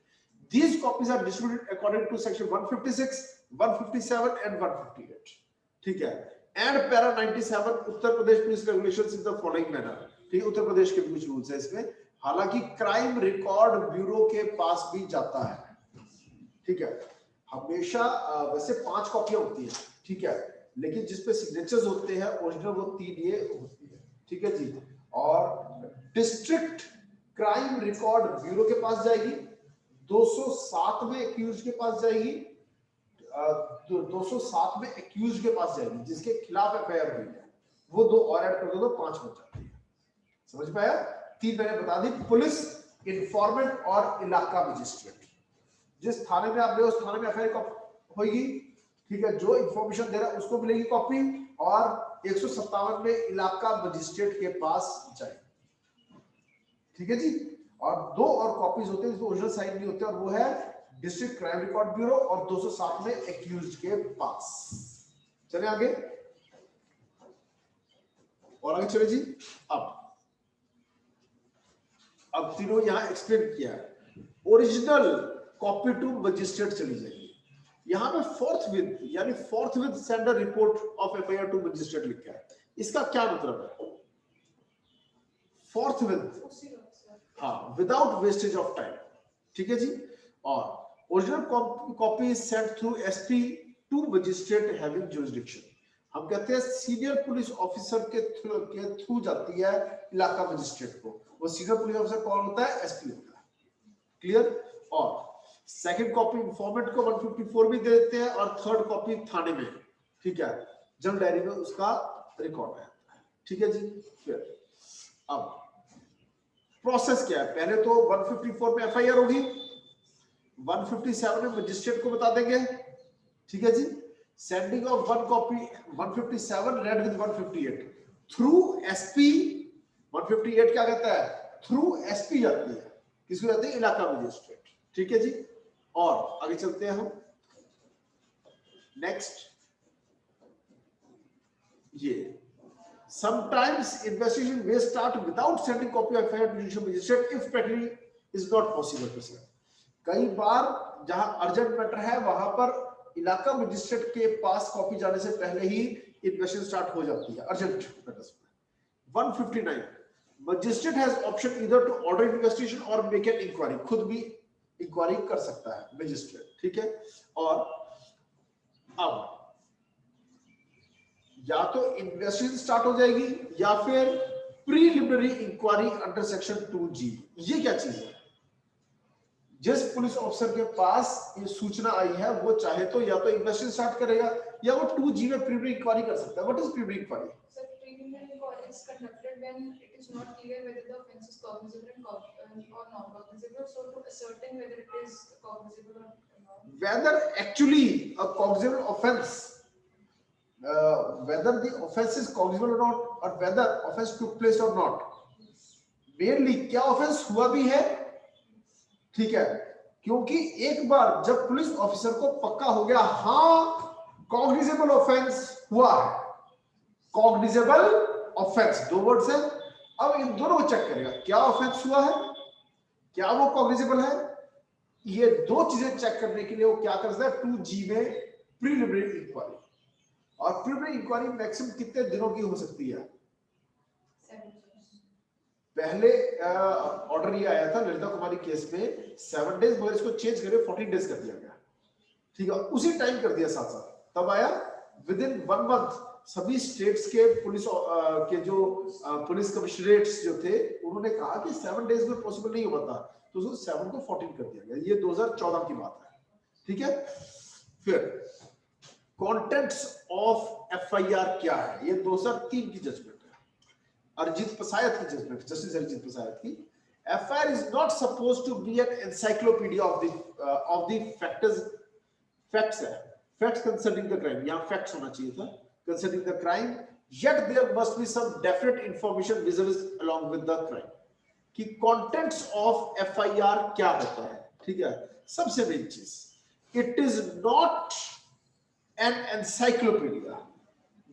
S1: These copies are distributed according to section 156, 157 and 158, ठीक है। And para 97 Uttar Pradesh police regulations in the following manner, ठीक है, उत्तर प्रदेश के कुछ रूल्स है इसमें। हालांकि क्राइम रिकॉर्ड ब्यूरो के पास भी जाता है, ठीक है, हमेशा वैसे 5 कॉपियां होती है, ठीक है, लेकिन जिसपे सिग्नेचर्स होते हैं ओरिजिनल वो 3 ये होती है, ठीक है जी। और डिस्ट्रिक्ट क्राइम रिकॉर्ड ब्यूरो के पास जाएगी, 207 में एक्यूज के पास जाएगी, 207 में एक्यूज के पास जाएगी जिसके खिलाफ FIR हुई है, वो 2 और ऐड कर दो तो 5 बच जाती है। समझ में आया? 3 मैंने बता दी, पुलिस, इन्फॉर्मेंट और इलाका मजिस्ट्रेट। जिस थाने में आप गए उस थाने में FIR होगी, ठीक है, जो इंफॉर्मेशन दे रहा है उसको मिलेगी कॉपी, और 157 में इलाका मजिस्ट्रेट के पास जाएगी, ठीक है जी। और 2 और कॉपीज होते हैं जिसमें ओरिजिनल साइन नहीं होते, और वो है डिस्ट्रिक्ट क्राइम रिकॉर्ड ब्यूरो और 207 में एक्यूज्ड के पास। चले आगे, और आगे चले जी। अब तीनों यहां एक्सप्लेन किया है। ओरिजिनल कॉपी टू मजिस्ट्रेट चली जाएगी। यहां पे forthwith sender report of FIR to magistrate लिखा है। इसका क्या मतलब है? फोर्थ विद, हाँ, विदाउट वेस्टेज ऑफ टाइम, ठीक है जी। और original copy is sent through SP to magistrate having jurisdiction. हम कहते हैं सीनियर पुलिस ऑफिसर के थ्रू जाती है इलाका मजिस्ट्रेट को। वो सीनियर पुलिस ऑफिसर कौन होता है? SP होता है। क्लियर? और सेकंड कॉपी इंफॉर्मेंट को 154 भी दे देते हैं, और थर्ड कॉपी थाने में, ठीक है, जनरल डायरी में उसका रिकॉर्ड है, ठीक है जी। फिर अब प्रोसेस क्या है? पहले तो 154 में FIR होगी, 157 में मजिस्ट्रेट को बता देंगे, ठीक है जी। Sending of 1 copy 157 read with 158 through SP। 158 क्या कहता है? थ्रू SP जाती है, किसको जाती है? इलाका मजिस्ट्रेट, ठीक है जी। और आगे चलते हैं हम नेक्स्ट। ये sometimes investigation may start without sending copy of FIR to judicial magistrate if practically is not possible। कई बार जहां अर्जेंट मैटर है वहां पर इलाका मजिस्ट्रेट के पास कॉपी जाने से पहले ही इन्वेस्टिगेशन स्टार्ट हो जाती है अर्जेंट मैटर्स में। 159 magistrate has option either to order investigation or make an inquiry, खुद भी इंक्वायरी कर सकता है मजिस्ट्रेट, ठीक है। और अब या तो इन्वेस्टिगेशन स्टार्ट हो जाएगी या फिर preliminary inquiry under section 2G। ये क्या चीज है? जिस पुलिस ऑफिसर के पास ये सूचना आई है वो चाहे तो या तो इन्वेस्टिगेशन स्टार्ट करेगा या वो 2G में प्रीलिमिनरी इंक्वायरी कर सकता है। What is preliminary inquiry?
S2: Sir, preliminary inquiry is conducted when it is not clear whether the offence is cognizable or not cognizable. So to ascertain whether it is cognizable or not.
S1: Whether actually a cognizable offense, whether the offense is cognizable or not, or whether offense took place or not. Mainly क्या offense हुआ भी है, ठीक है, क्योंकि एक बार जब police officer को पक्का हो गया हाँ कॉग्निजेबल ऑफेंस हुआ है, कॉग्निजेबल ऑफेंस दो वर्ड्स है, अब इन दोनों को चेक करेगा क्या ऑफेंस हुआ है, क्या वो कॉग्निजेबल है। ये दो चीजें चेक करने के लिए वो क्या करता है 2G में प्रीलिमिनरी इंक्वायरी। और प्रीलिमिनरी इंक्वायरी मैक्सिमम कितने दिनों की हो सकती है?
S2: 7 days.
S1: पहले ऑर्डर ये आया था ललिता कुमारी केस में 7 डेज, मगर इसको चेंज करके 14 डेज कर दिया गया, ठीक है, उसी टाइम कर दिया साथ साथ। तब आया विद इन 1 मंथ सभी स्टेट्स के पुलिस के जो पुलिस कमिश्नरेट्स जो थे उन्होंने कहा कि 7 डेज में पॉसिबल नहीं हो पाता, तो उसको 7 को 14 कर दिया गया। ये 2014 की बात है, ठीक है। फिर कंटेंट्स ऑफ FIR क्या है? ये 2003 की जजमेंट है, अरिजीत पसायत की जजमेंट, जस्टिस अरिजीत पसायत की। FIR is not supposed to be an encyclopedia of the facts है, facts concerning the crime, यहाँ facts होना चाहिए था concerning the crime, yet there must be some definite information vis-a-vis along with the crime। कि contents of FIR क्या होता है, ठीक है। सबसे मेन चीज, it is not an encyclopedia।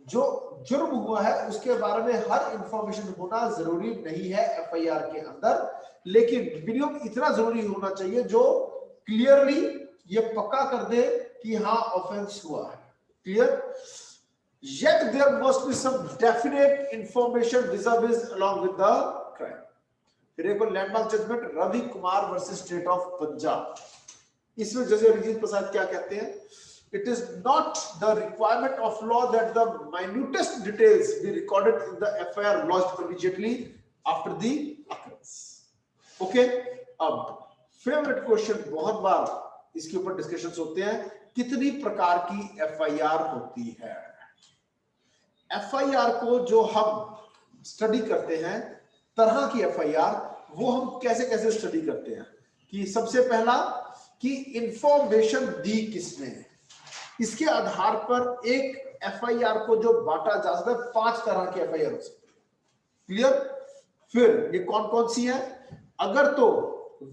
S1: जो जुर्म हुआ है उसके बारे में हर इंफॉर्मेशन होना जरूरी नहीं है FIR के अंदर, लेकिन मिनिमम इतना जरूरी होना चाहिए जो क्लियरली ये पक्का कर दे कि हाँ ऑफेंस हुआ है, clear. Yet there must be some definite information vis-a-vis along with the crime। फिर एक और landmark judgment Ravi Kumar versus state of Punjab. इसमें जज अरिजीत प्रसाद क्या कहते हैं? It is not the requirement of law that the minutest details be recorded in the FIR lodged immediately after the occurrence। Okay, अब favourite question, बहुत बार इसके ऊपर डिस्कशंस होते हैं, कितनी प्रकार की FIR होती है? FIR को जो हम स्टडी करते हैं, तरह की FIR, वो हम कैसे कैसे स्टडी करते हैं? कि सबसे पहला कि इंफॉर्मेशन दी किसने, इसके आधार पर एक FIR को जो बांटा जा सकता है, 5 तरह की FIR हो सकती है, क्लियर। फिर ये कौन कौन सी है? अगर तो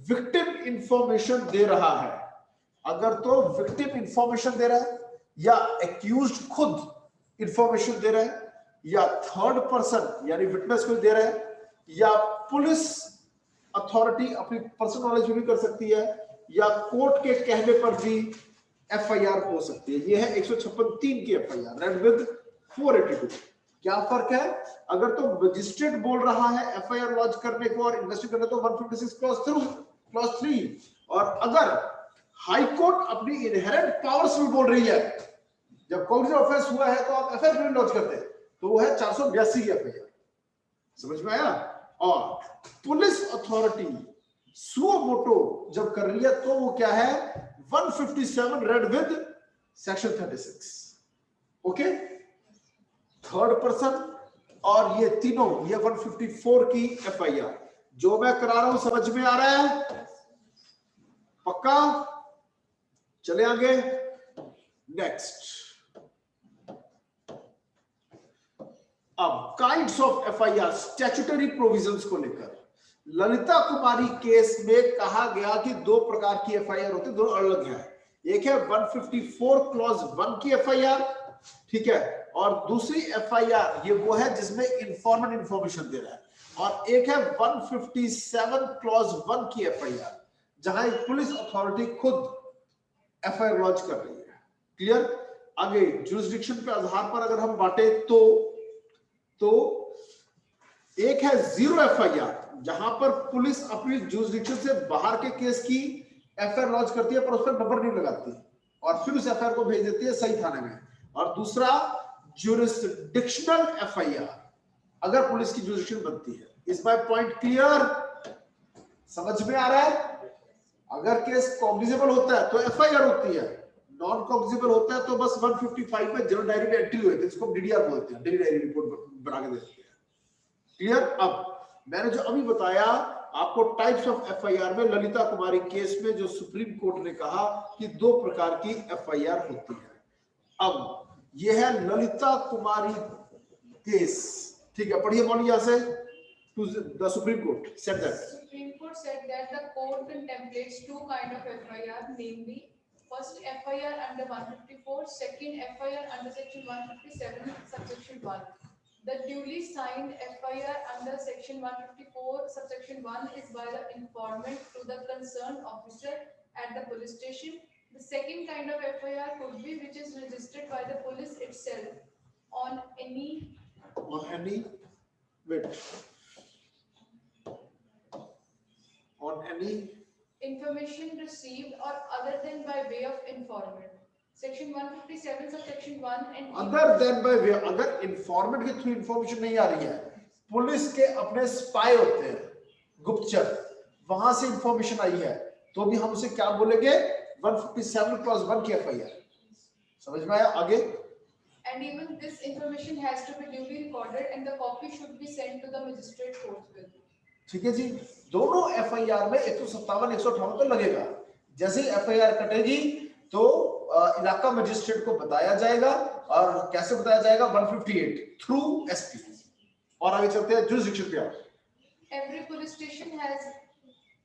S1: विक्टिम इंफॉर्मेशन दे रहा है, अगर तो विक्टिम इंफॉर्मेशन दे रहा है, या एक्यूज्ड खुद इंफॉर्मेशन दे रहा है, या थर्ड पर्सन यानी विटनेस को दे रहा है, या पुलिस अथॉरिटी अपनी पर्सनल नॉलेज भी कर सकती है, या कोर्ट के कहने पर भी FIR हो सकती है। ये है 156(3) की FIR रेड विद 482। क्या फर्क है? अगर तो मजिस्ट्रेट बोल रहा है FIR लॉन्च करने को और इन्वेस्टिगेट करने तो 156 क्लॉज 3, और अगर हाई कोर्ट अपनी इनहेरेंट पावर्स में बोल रही है, जब कॉग्निजेबल ऑफेंस हुआ है तो आप FIR क्यों लॉन्च करते हैं, तो वो है 482 की FIR। समझ में आया? और पुलिस अथॉरिटी सुओ मोटो जब कर रही है तो वो क्या है? 157 read with section 36। Okay, third person और ये तीनों, ये 154 की FIR। जो मैं करा रहा हूं समझ में आ रहा है? पक्का? चले आगे, नेक्स्ट। अब kinds of FIR, statutory provisions को लेकर ललिता कुमारी केस में कहा गया कि दो प्रकार की एफआईआर होती है, दोनों अलग है। एक है 154 क्लॉज 1 की एफआईआर, ठीक है, और दूसरी एफआईआर ये वो है जिसमें इन्फॉर्मेंट इंफॉर्मेशन दे रहा है, और एक है 157 क्लॉज 1 की एफआईआर जहां एक पुलिस अथॉरिटी खुद एफआईआर लॉन्च कर रही है। क्लियर? आगे जुरिस्डिक्शन पे आधार पर अगर हम बांटे तो एक है जीरो एफआईआर जहां पर पुलिस अपनी जुरिस्डिक्शन से बाहर के केस की एफआईआर लॉन्च करती है पर उस पर नंबर नहीं लगाती और फिर उस एफआईआर को भेज देती है सही थाने में, और दूसरा जुरिस्डिक्शनल एफआईआर अगर पुलिस की जुरिस्डिक्शन बनती है। Is my point clear? समझ में आ रहा है? अगर केस कॉग्निजेबल होता है तो एफआईआर होती है, नॉन कॉग्निजेबल होता है तो बस 155 में जनरल डायरी में एंट्री हुई थी, इसको डीडीआर बोलते हैं, डेली डायरी रिपोर्ट बना के देते हैं। क्लियर? अब मैंने जो अभी बताया आपको टाइप्स ऑफ एफआईआर में, ललिता कुमारी केस में जो सुप्रीम कोर्ट ने कहा कि दो प्रकार की एफआईआर होती है। अब यह है ललिता कुमारी केस, ठीक है, पढ़िए मौली यहां से। The Supreme Court said that.
S2: Supreme Court said that the court contemplates two kind of FIR, namely, first FIR under 154, second FIR under section 157, subsection 1. The duly signed FIR under section 154, subsection 1 is by the informant to the concerned officer at the police station. The second kind of FIR could be which is registered by the police itself on any information received or other than by way of informant. Section 157 subsection 1 and
S1: other than by way, अगर informant के through information नहीं आ रही है, police के अपने spy होते हैं, गुप्तचर, वहां से इंफॉर्मेशन आई है तो भी हम उसे क्या बोलेंगे? 157 क्लॉज 1 की एफआईआर। समझ में आया? आगे
S2: and even this information has to be duly recorded and the copy should be sent to the magistrate forthwith.
S1: ठीक है जी, दोनों एफआईआर में 157 158 तो लगेगा। जैसे ही एफआईआर कटेगी तो इलाका मजिस्ट्रेट को बताया जाएगा, और कैसे बताया जाएगा? 158 थ्रू एसपी। और आगे चलते हैं जुरिस्डिक्शन पे।
S2: Every police station has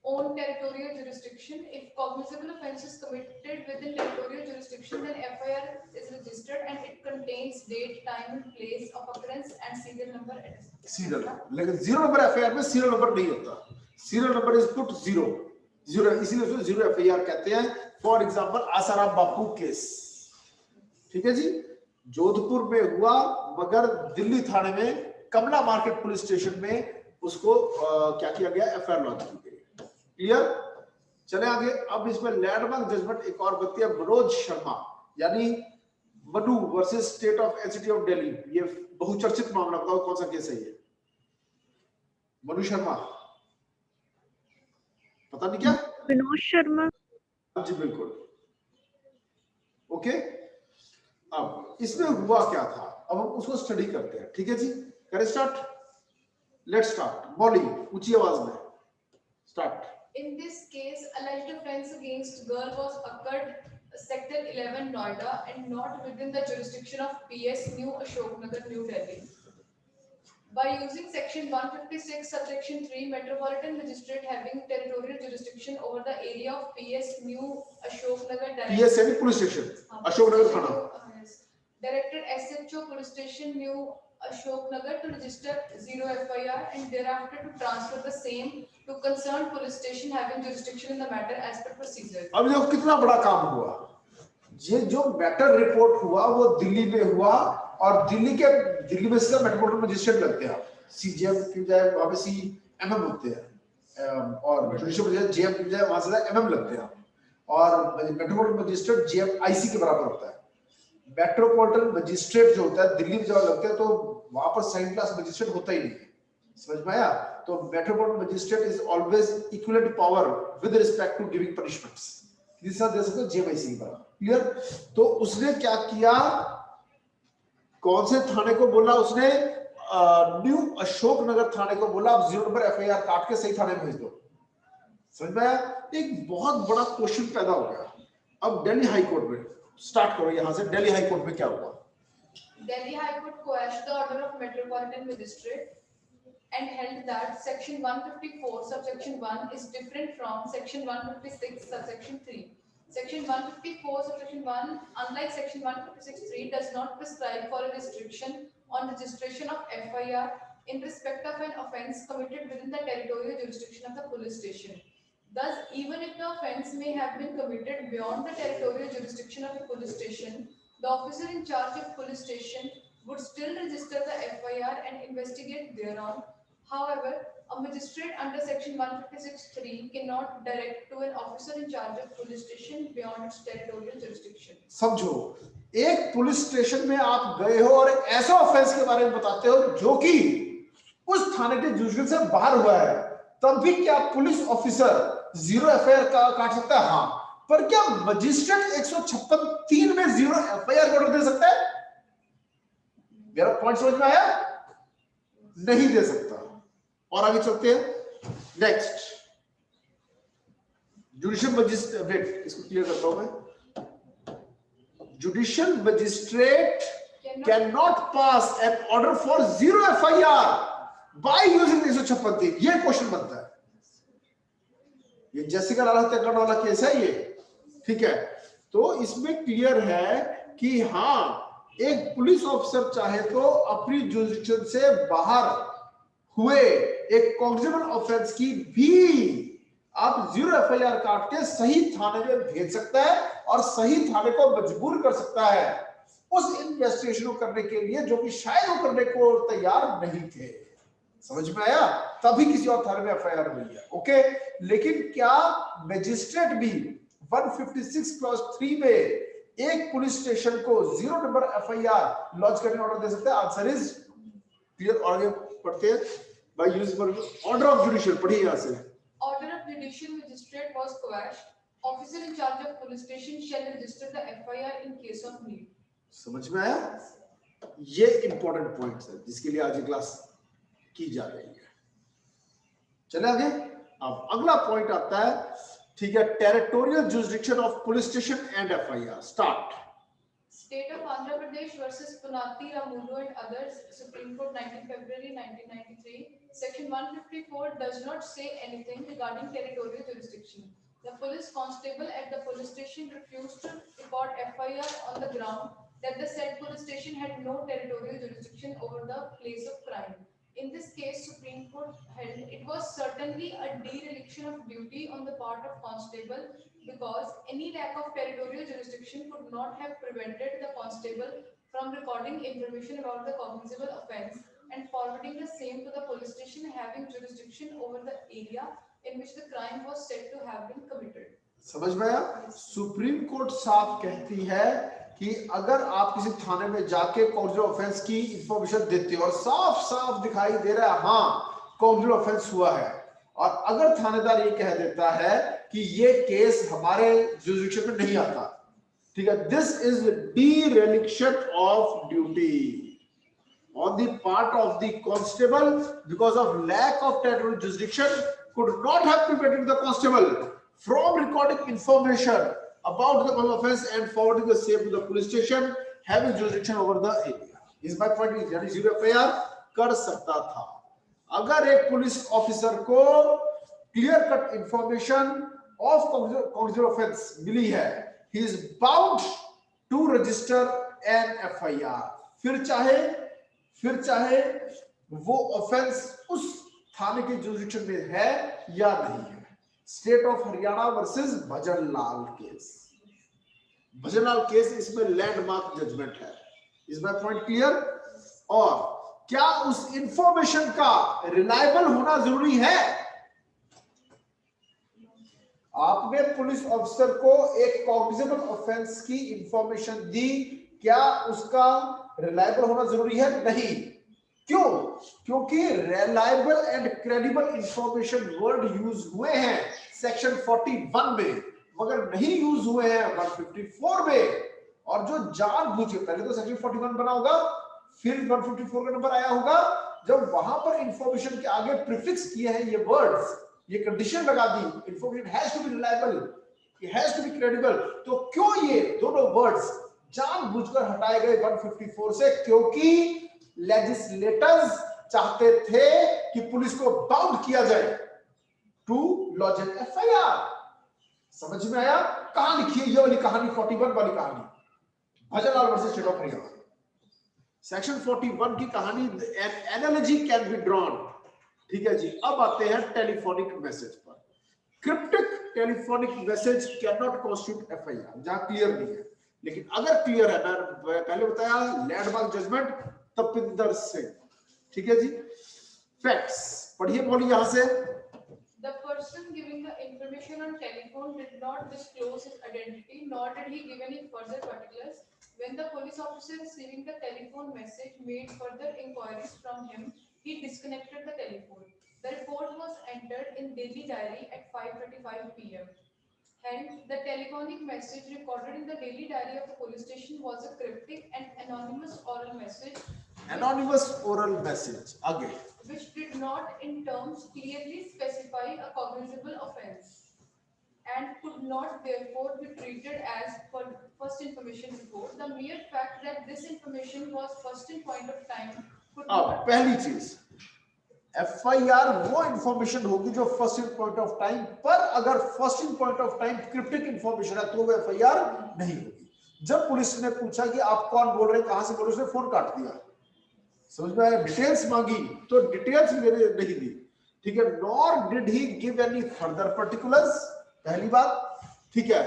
S2: own territorial jurisdiction. If cognizable offence is committed within territorial jurisdiction, then FIR is registered and it contains date, time and place of occurrence and serial number.
S1: Serial, लेकिन zero number FIR में serial number नहीं होता, serial number is put zero, इसीलिए उसको zero FIR कहते हैं। For example Asaram Bapu case, ठीक है जी, जोधपुर में हुआ मगर दिल्ली थाने में कमला मार्केट पुलिस स्टेशन में उसको क्या किया गया? एफआईआर लॉन्च की गई। क्लियर? चले आगे। अब इसमें लैंडमार्क जजमेंट एक और बत्ती है, मनोज शर्मा यानी Manu versus state of NCT of Delhi. ये बहुचर्चित मामला, बताओ कौन सा केस है ये? मनु शर्मा, पता नहीं क्या?
S5: विनोद शर्मा।
S1: जी बिल्कुल, ओके। अब इसमें हुआ क्या था, अब हम उसको स्टडी करते हैं, ठीक है जी। करें स्टार्ट? Let's start. मौली ऊंची आवाज में start.
S2: In this case, alleged offence against girl was occurred sector 11 Noida and not within the jurisdiction of PS New Ashoknagar, New Delhi. By using section 156 subsection 3, Metropolitan Magistrate having territorial jurisdiction over the area of PS New Ashoknagar
S1: PS यानी police station, Ashoknagar थाना।
S2: Yes. Directed SHO Police Station New Ashoknagar to register 0 FIR and thereafter to transfer the same to concerned police station having jurisdiction in the matter as per procedure.
S1: अब देखो कितना बड़ा काम हुआ। ये जो मैटर रिपोर्ट हुआ वो दिल्ली में हुआ, और दिल्ली में सीधा मेट्रोपॉलिटन मजिस्ट्रेट लगते हैं। सीजीएम की बजाय वहां पे सीएमएम होते हैं, और जुडिशियल बजाय जेएम की बजाय वहां से एमएम लगते हैं, और मेट्रोपॉलिटन मजिस्ट्रेट जेएम आईसी के बराबर होता है। मेट्रोपॉलिटन मजिस्ट्रेट जो होता है दिल्ली में जब लगते हैं तो वहां पर सेकंड क्लास मजिस्ट्रेट होता ही नहीं है। समझ में आया? तो metropolitan magistrate is always equivalent power with respect to giving punishments. तीसरा दे सकते हो जेएमआईसी की बराबर। क्लियर? तो उसने क्या किया, कौन से थाने को बोला उसने? न्यू अशोकनगर थाने को बोला अब 0 नंबर एफआईआर काट के सही थाने में भेज दो। समझ में आया? एक बहुत बड़ा क्वेश्चन पैदा हो गया। अब दिल्ली हाई कोर्ट में स्टार्ट करो, यहां से दिल्ली हाई कोर्ट में क्या हुआ?
S2: Delhi High Court quashed the order of Metropolitan Magistrate and held that section 154 subsection 1 is different from section 156 subsection 3. Section 154 subsection 1, unlike section 156(3), does not prescribe for a restriction on registration of FIR in respect of an offence committed within the territorial jurisdiction of the police station. Thus, even if the offence may have been committed beyond the territorial jurisdiction of the police station, the officer in charge of police station would still register the FIR and investigate thereon. However, a magistrate under section 156(3) cannot direct to an officer in charge of police station beyond its territorial jurisdiction.
S1: समझो, एक police station में आप गए हो और एक ऐसा offence के बारे में बताते हो जो कि उस थाने के जुरिस्डिक्शन से बाहर हुआ है, तब भी क्या पुलिस ऑफिसर 0 एफआईआर का काट सकता है? हाँ। पर क्या मजिस्ट्रेट 156(3) में 0 एफआईआर का ऑर्डर दे सकता है? मेरा पॉइंट समझ में आया? नहीं दे सकता। और आगे चलते हैं। नेक्स्ट, जुडिशियल मजिस्ट्रेट, वेट, इसको क्लियर करता हूं मैं। Judicial magistrate cannot pass an order for 0 FIR by using 156(3). ये क्वेश्चन बनता है। ये जेसिका लाल हत्याकांड वाला केस है ये, ठीक है? तो इसमें क्लियर है कि हाँ, एक पुलिस ऑफिसर चाहे तो अपनी जुरिस्डिक्शन से बाहर हुए एक कॉग्निजेबल ऑफेंस की भी आप 0 एफआईआर काट के सही थाने में भेज सकता है और सही थाने को मजबूर कर सकता है उस इन्वेस्टिगेशन को करने के लिए जो कि शायद वो करने को तैयार नहीं थे। समझ में आया? तभी किसी और थाने में एफआईआर हुई है। ओके, लेकिन क्या मैजिस्ट्रेट भी 156 क्लॉज 3 में एक पुलिस स्टेशन को 0 नंबर एफआईआर लॉन्च करने ऑर्डर दे सकता है? Answer is clear. और आगे पढ़ते हैं। By use order of judicial, पढ़िए यहां से।
S2: Order of judicial magistrate was quashed. Officer in charge of police station shall register the FIR in case of need.
S1: समझ में आया? ये इंपॉर्टेंट पॉइंट है जिसके लिए आज क्लास की जा रही है। चले आगे। अब अगला पॉइंट आता है, ठीक है, territorial jurisdiction of police station and FIR. Start.
S2: State of Andhra Pradesh versus Punati Ramulu and others, Supreme Court, 19 February 1993. Section 154 does not say anything regarding territorial jurisdiction. The police constable at the police station refused to report FIR on the ground that the said police station had no territorial jurisdiction over the place of crime. In this case, Supreme Court held it was certainly a dereliction of duty on the part of constable, because any lack of territorial jurisdiction could not have prevented the constable from recording information about the cognizable offence and forwarding the same to the police station having jurisdiction over the area in which the crime was said to have been committed.
S1: समझ में आया? Supreme court साफ कहती है कि अगर आप किसी थाने में जाके कॉग्निजेबल ऑफेंस की इंफॉर्मेशन देते हो और साफ साफ दिखाई दे रहा है हाँ कॉग्निजेबल ऑफेंस हुआ है, और अगर थानेदार ये कह देता है कि ये केस हमारे जुरिस्डिक्शन में नहीं आता, ठीक है, this is dereliction of duty on the part of the constable because of lack of territorial jurisdiction could not have prevented the constable from recording information about the offense and forwarding the same to the police station having jurisdiction over the area. Is my point is यानी 0 FIR कर सकता था। अगर एक police officer को clear cut information of cognizable offence मिली है, he is bound to register an FIR। फिर चाहे वो ऑफेंस उस थाने के जुरिस्डिक्शन में है या नहीं है। State of Haryana versus Bhajanlal case, Bhajanlal case इसमें लैंडमार्क जजमेंट है। Is my point clear? और क्या उस इंफॉर्मेशन का रिलायबल होना जरूरी है? आपने पुलिस ऑफिसर को एक कॉग्निजेबल ऑफेंस की इंफॉर्मेशन दी, क्या उसका रिलायबल होना जरूरी है? नहीं। क्यों? क्योंकि reliable and credible information word use हुए हैं सेक्शन 41 में, मगर नहीं यूज हुए हैं 154 में। और जो जानबूझ के, पहले तो सेक्शन 41 बना होगा, फिर 154 का नंबर आया होगा, जब वहां पर इंफॉर्मेशन के आगे प्रीफिक्स किए हैं ये वर्ड्स, ये कंडीशन लगा दी, information has to be reliable, it has to be credible, तो क्यों ये दोनों वर्ड्स जानबूझकर हटाए गए 154 से? क्योंकि लेजिस्लेटर्स चाहते थे कि पुलिस को बाउंड किया जाए टू लॉज एन एफआईआर। समझ में आया? कहां लिखी है ये वाली कहानी, 41 वाली कहानी, Bhajanlal versus state of Haryana. Section 41 की कहानी, एनालॉजी कैन बी ड्रॉन। ठीक है जी। अब आते हैं टेलीफोनिक मैसेज पर। Cryptic telephonic message can not constitute FIR, जहां क्लियर नहीं है। लेकिन अगर क्लियर है, मैं पहले बताया लैंडमार्क जजमेंट तपिंदर सिंह। ठीक है जी। फैक्ट्स पढ़िए, बोलिए यहां से।
S2: The person giving the information on telephone did not disclose his identity, nor did he give any further particulars. When the police officer receiving the telephone message made further inquiries from him, he disconnected the telephone. The report was entered in Delhi Diary at 5:35 p.m. Hence, the telephonic message recorded in the Delhi Diary of the police station was a cryptic and anonymous oral message.
S1: Anonymous oral message again,
S2: which did not in terms clearly specify a cognizable offense and could not therefore be treated as per first information report. The mere fact that this information was first in point of time could
S1: अब
S2: not
S1: पहली चीज, FIR वो information होगी जो first in point of time पर, अगर first in point of time cryptic information है तो वो एफआईआर नहीं होगी। जब पुलिस ने पूछा कि आप कौन बोल रहे हैं, कहां से बोल रहे हैं, उसने फोन काट दिया। समझ में आया? डिटेल्स मांगी तो डिटेल्स मेरे नहीं दी। ठीक है। Nor did he give any further particulars, पहली बात। ठीक है।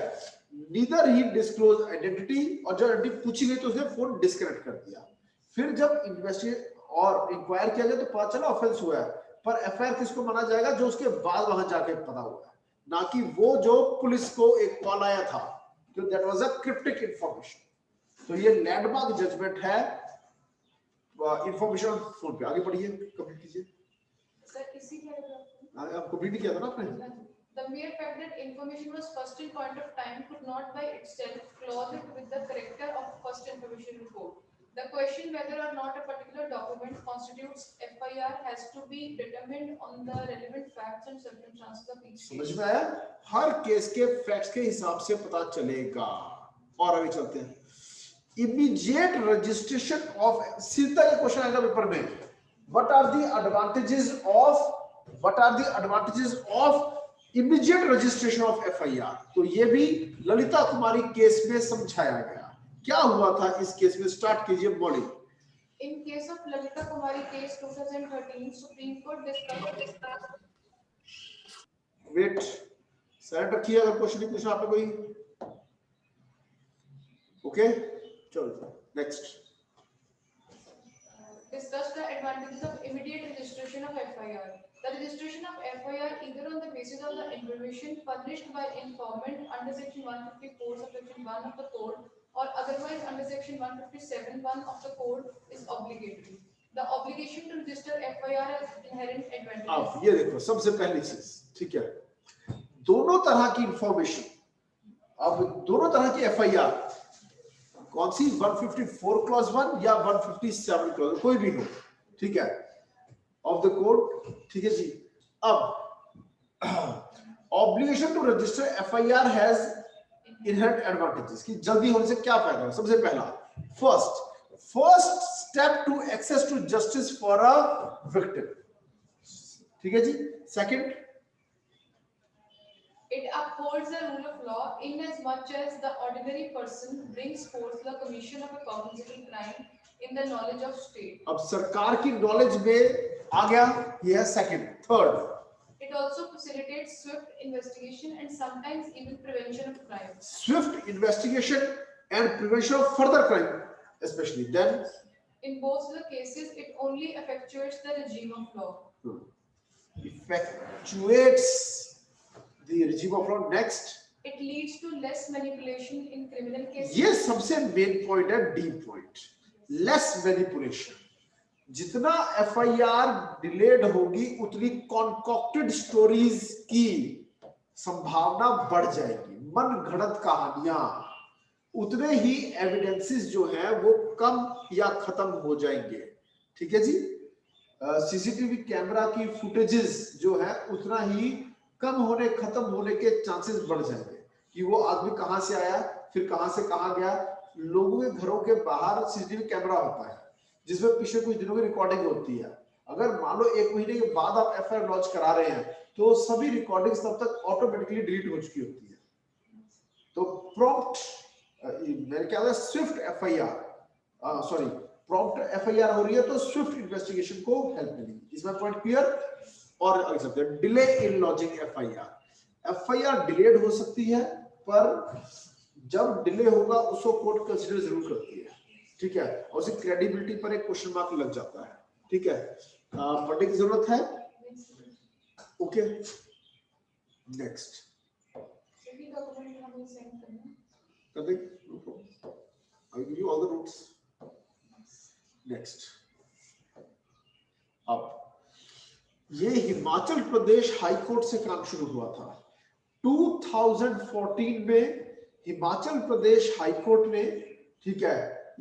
S1: नीदर ही डिस्क्लोज आइडेंटिटी, और जब आइडेंटिटी पूछी गई तो उसने फोन डिस्कनेक्ट कर दिया। फिर जब इन्वेस्टिगेट और इंक्वायर किया गया तो पता चला ऑफेंस हुआ है, पर एफआईआर किसको माना जाएगा? जो उसके बाद वहां जाके पता हुआ है, ना कि वो जो पुलिस को एक कॉल आया था, तो that was a cryptic information. तो ये लैंडमार्क जजमेंट है इंफॉर्मेशन फोन पे। आगे पढ़िए, कंप्लीट कीजिए।
S2: Sir, इसी paragraph
S1: आप कंप्लीट किया था ना आपने?
S2: The mere fact that information was first in point of time could not by itself clothe it with the character of first information report. The question whether or not a particular document constitutes FIR has to be determined on the relevant facts and circumstances of each
S1: समझ
S2: case.
S1: में आया? हर case के facts के हिसाब से पता चलेगा। और आगे चलते हैं। इमीडिएट रजिस्ट्रेशन ऑफ, सीधा ये क्वेश्चन आएगा पेपर में, what are the advantages of immediate registration of FIR. तो ये भी ललिता कुमारी केस में समझाया गया। क्या हुआ था इस केस में? स्टार्ट कीजिए, बोलिए।
S2: In case of Lalita Kumari case 2013, Supreme Court discussed.
S1: Wait, side रखिए अगर क्वेश्चन नहीं पूछना आपने कोई। ओके, चलो next.
S2: Discuss the advantages of immediate registration of FIR. The registration of FIR either on the basis of the information furnished by informant under section 154 subsection 1 of the code or otherwise under section 157(1) of the code is obligatory. The obligation to register FIR has inherent advantages.
S1: अब ये देखो, सबसे पहली चीज, ठीक है, दोनों तरह की इंफॉर्मेशन, अब दोनों तरह की एफआईआर, कौन सी, 154 क्लॉज 1 या 157 क्लॉज, कोई भी हो, ठीक है, ऑफ द कोड। ठीक है जी। अब obligation to register FIR has inherent advantages, कि जल्दी होने से क्या फायदा है? सबसे पहला, first step to access to justice for a victim. ठीक है जी। Second,
S2: It upholds the rule of law in as much as the ordinary person brings forth the commission of a cognizable crime in the knowledge of state.
S1: अब सरकार की knowledge में आ गया, ये है second. Third,
S2: It also facilitates swift investigation and sometimes even prevention of crime.
S1: swift investigation and prevention of further crime, especially then
S2: In both the cases, it only effectuates the regime of law.
S1: effectuates the regime of law. Next,
S2: It leads to less manipulation in criminal cases.
S1: ये सबसे main point है, deep point, less manipulation. जितना FIR delayed होगी उतनी concocted stories की संभावना बढ़ जाएगी, मन घड़त कहानियां, उतने ही एविडेंसेस जो है वो कम या खत्म हो जाएंगे। ठीक है जी। सीसीटीवी कैमरा की फुटेजेस जो है उतना ही कम होने, खत्म होने के चांसेस बढ़ जाएंगे, कि वो आदमी कहां से आया, फिर कहां से कहां गया। लोगों के घरों के बाहर सीसीटीवी कैमरा होता है जिसमें पिछले कुछ दिनों की रिकॉर्डिंग होती है, अगर मान लो 1 महीने के बाद आप एफआईआर लॉन्च करा रहे हैं तो सभी रिकॉर्डिंग्स तब तक ऑटोमेटिकली डिलीट हो चुकी होती है। तो प्रॉम्प्ट मेरे ख्याल से Swift FIR sorry prompt FIR हो रही है तो स्विफ्ट इन्वेस्टिगेशन को हेल्प मिलेगी। इसमें पॉइंट क्लियर। और आगे चलते हैं, delay in launching FIR. FIR delayed हो सकती है पर जब डिले होगा उसको कोर्ट कंसीडर जरूर करती है, ठीक है, और उसकी क्रेडिबिलिटी पर एक क्वेश्चन मार्क लग जाता है, ठीक है। पढ़ने की जरूरत है, ओके। नेक्स्ट
S2: सभी डॉक्यूमेंट हमें सेंड करना
S1: कर दे, no problem, I will give you all the notes. Next, अब ये हिमाचल प्रदेश हाई कोर्ट से काम शुरू हुआ था 2014 में। हिमाचल प्रदेश हाई कोर्ट ने, ठीक है,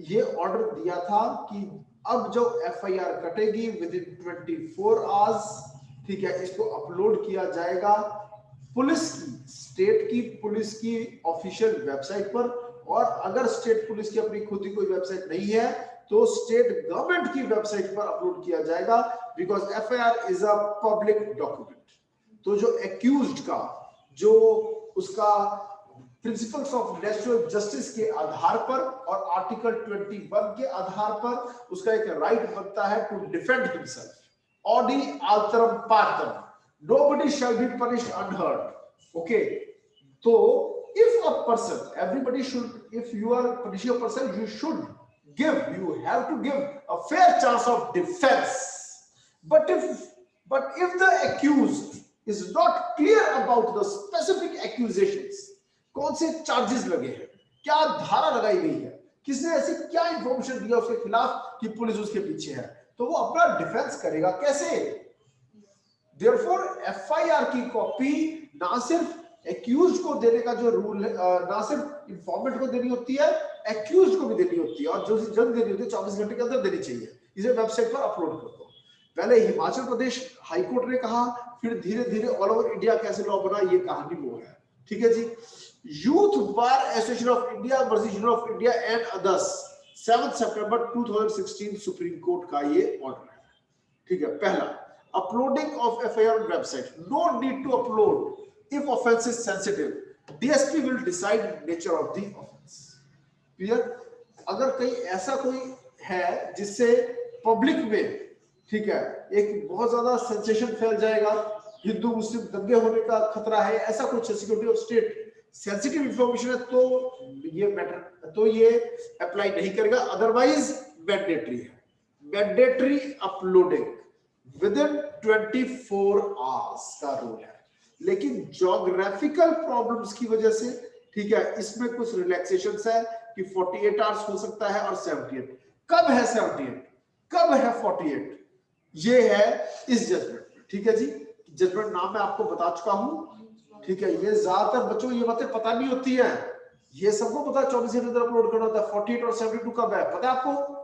S1: ये ऑर्डर दिया था कि अब जो एफआईआर कटेगी विद इन 24 आवर्स, ठीक है, इसको अपलोड किया जाएगा पुलिस की, स्टेट की पुलिस की ऑफिशियल वेबसाइट पर। और अगर स्टेट पुलिस की अपनी खुद की कोई वेबसाइट नहीं है तो स्टेट गवर्नमेंट की वेबसाइट पर अपलोड किया जाएगा, because FIR is a public document. तो जो एक्यूज्ड का जो उसका प्रिंसिपल्स ऑफ नेचुरल जस्टिस के आधार पर और आर्टिकल 21 के आधार पर उसका एक राइट बनता है to defend himself. Audi alteram partem, nobody shall be punished unheard, okay। तो if a person, everybody should, if you are punishing a person, you should give, you have to give a fair chance of defense। but if the accused is not clear about the specific accusations, कौन से charges लगे हैं, क्या धारा लगाई गई है, किसने ऐसी क्या इंफॉर्मेशन दिया उसके खिलाफ कि पुलिस उसके पीछे है, तो वो अपना डिफेंस करेगा कैसे। Therefore, FIR की कॉपी ना सिर्फ एक्यूज्ड को देने का जो रूल है, ना सिर्फ इंफॉर्मेंट को देनी होती है, एक्यूज्ड को भी देनी होती है, और जो जल्द देनी होती है 24 घंटे के अंदर देनी चाहिए। इसे वेबसाइट पर अपलोड कर दो। पहले हिमाचल प्रदेश हाई कोर्ट ने कहा, फिर धीरे धीरे ऑल ओवर इंडिया कैसे लॉ बना, ये कहानी वो है, ठीक है जी। Youth Bar Association of India versus Union of India and others, 7 सितंबर 2016 सुप्रीम कोर्ट का ये ऑर्डर है, ठीक है। पहला, uploading of FIR on website, no need to upload if offense is sensitive, DSP will decide nature of the offense, clear। अगर कहीं ऐसा कोई है जिससे पब्लिक में, ठीक है, एक बहुत ज्यादा सेंसेशन फैल जाएगा, हिंदू मुस्लिम दंगे होने का खतरा है, ऐसा कुछ security of state sensitive information है, तो ये मैटर, तो ये अप्लाई नहीं करेगा। अदरवाइज मैंडेटरी है, mandatory uploading with in 24 hours का रूल है। लेकिन ज्योग्राफिकल प्रॉब्लम्स की वजह से, ठीक है, इसमें कुछ रिलैक्सेशंस है कि 48 आवर्स हो सकता है और 78। कब है 78, कब है 48, ये है इस जजमेंट में, ठीक है जी। जजमेंट नाम मैं आपको बता चुका हूं, ठीक है। ये ज्यादातर बच्चों ये बातें पता नहीं होती है, ये सबको पता है 24 घंटे अंदर अपलोड करना होता है। 48 और 72 कब है पता है आपको?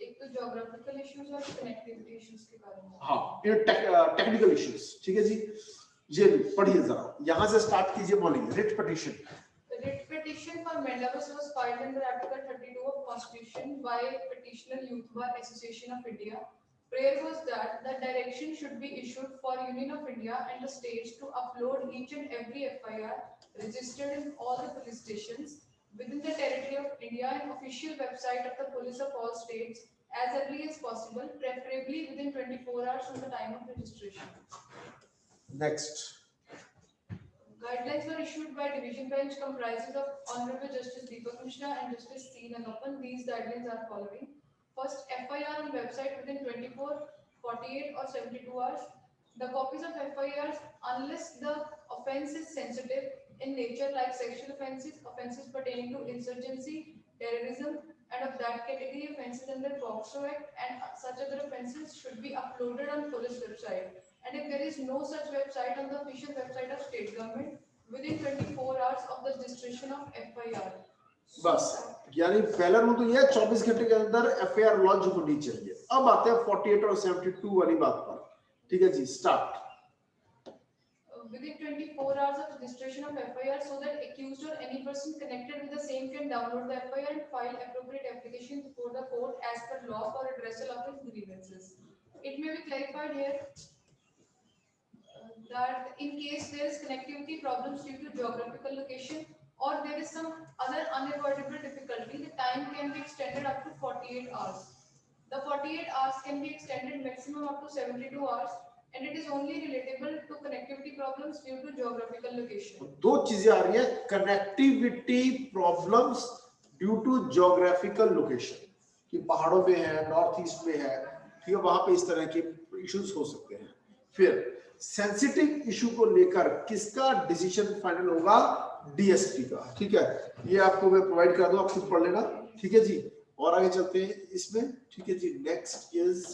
S2: एक तो ज्योग्राफिकल इश्यूज और कनेक्टिविटी इश्यूज के बारे में।
S1: हाँ, ये टेक्निकल इश्यूज, ठीक है जी। ये पढ़िए जरा, यहां से स्टार्ट कीजिए। Morning writ petition.
S2: Writ petition for Mandamus was filed under Article 32 of Constitution by Petitioner Youth Bar Association of India. Prayer was that the direction should be issued for Union of India and the states to upload each and every FIR registered in all the police stations within the territory of India and official website of the police of all states as early as possible, preferably within 24 hours from the time of registration.
S1: Next.
S2: Guidelines were issued by Division Bench comprises of Honorable Justice Deepak Mishra and Justice C. Nagappan. These guidelines are following. First, FIR on website within 24, 48 or 72 hours. The copies of FIRs, unless the offence is sensitive in nature like sexual offences, offences pertaining to insurgency, terrorism, and of that category offences under POCSO Act and such other offences should be uploaded on police website. And if there is no such website on the official website of state government, within 24 hours of the registration of FIR.
S1: बस, यानी पहला rule तो ये है 24 घंटे के अंदर FIR launch होनी चाहिए। अब आते हैं 48 और 72 वाली बात पर, ठीक है जी। Start.
S2: within 24 hours of registration of FIR so that accused or any person connected with the same can download the FIR and file appropriate application before the court as per law for redressal of his grievances. It may be clarified here that in case there is connectivity problems due to geographical location or there is some other unavoidable difficulty, the time can be extended up to 48 hours. The 48 hours can be extended maximum up to 72 hours and it is only relatable to connectivity problems due to geographical location.
S1: दो चीजें आ रही है, connectivity problems due to geographical location, कि पहाड़ों में है, north east में है, ठीक है, वहां पे इस तरह के इश्यूज हो सकते हैं. फिर सेंसिटिव इशू को लेकर किसका डिसीजन फाइनल होगा? डीएसपी का. ठीक है, ये आपको मैं प्रोवाइड करा दूं, आप खुद पढ़ लेना. ठीक है जी, और आगे चलते हैं इसमें. ठीक है जी, next is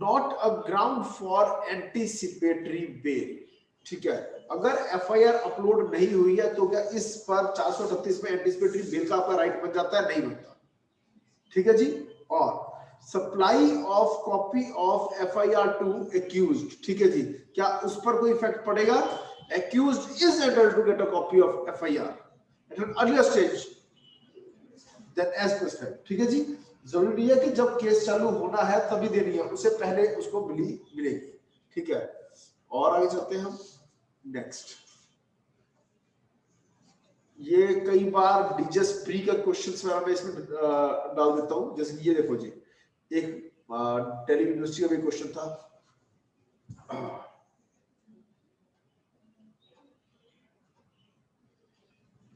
S1: not a ground for anticipatory bail. ठीक है, अगर एफआईआर अपलोड नहीं हुई है तो क्या इस पर 438 में एंटीसिपेटरी बेल का आपका राइट बन जाता है? नहीं बनता. ठीक है जी. और supply of copy of FIR to accused. ठीक है जी, क्या उस पर कोई इफेक्ट पड़ेगा? Accused is entitled to get a copy of FIR at an earlier stage than as prescribed. ठीक है जी, जरूरी है कि जब केस चालू होना है तभी देनी है, उससे पहले उसको मिलेगी. ठीक है, और आगे चलते हैं हम. नेक्स्ट, ये कई बार डीजेस प्री का क्वेश्चंस मैं इसमें डाल देता हूं. जैसे कि ये देखो जी, एक दिल्ली यूनिवर्सिटी का भी क्वेश्चन था.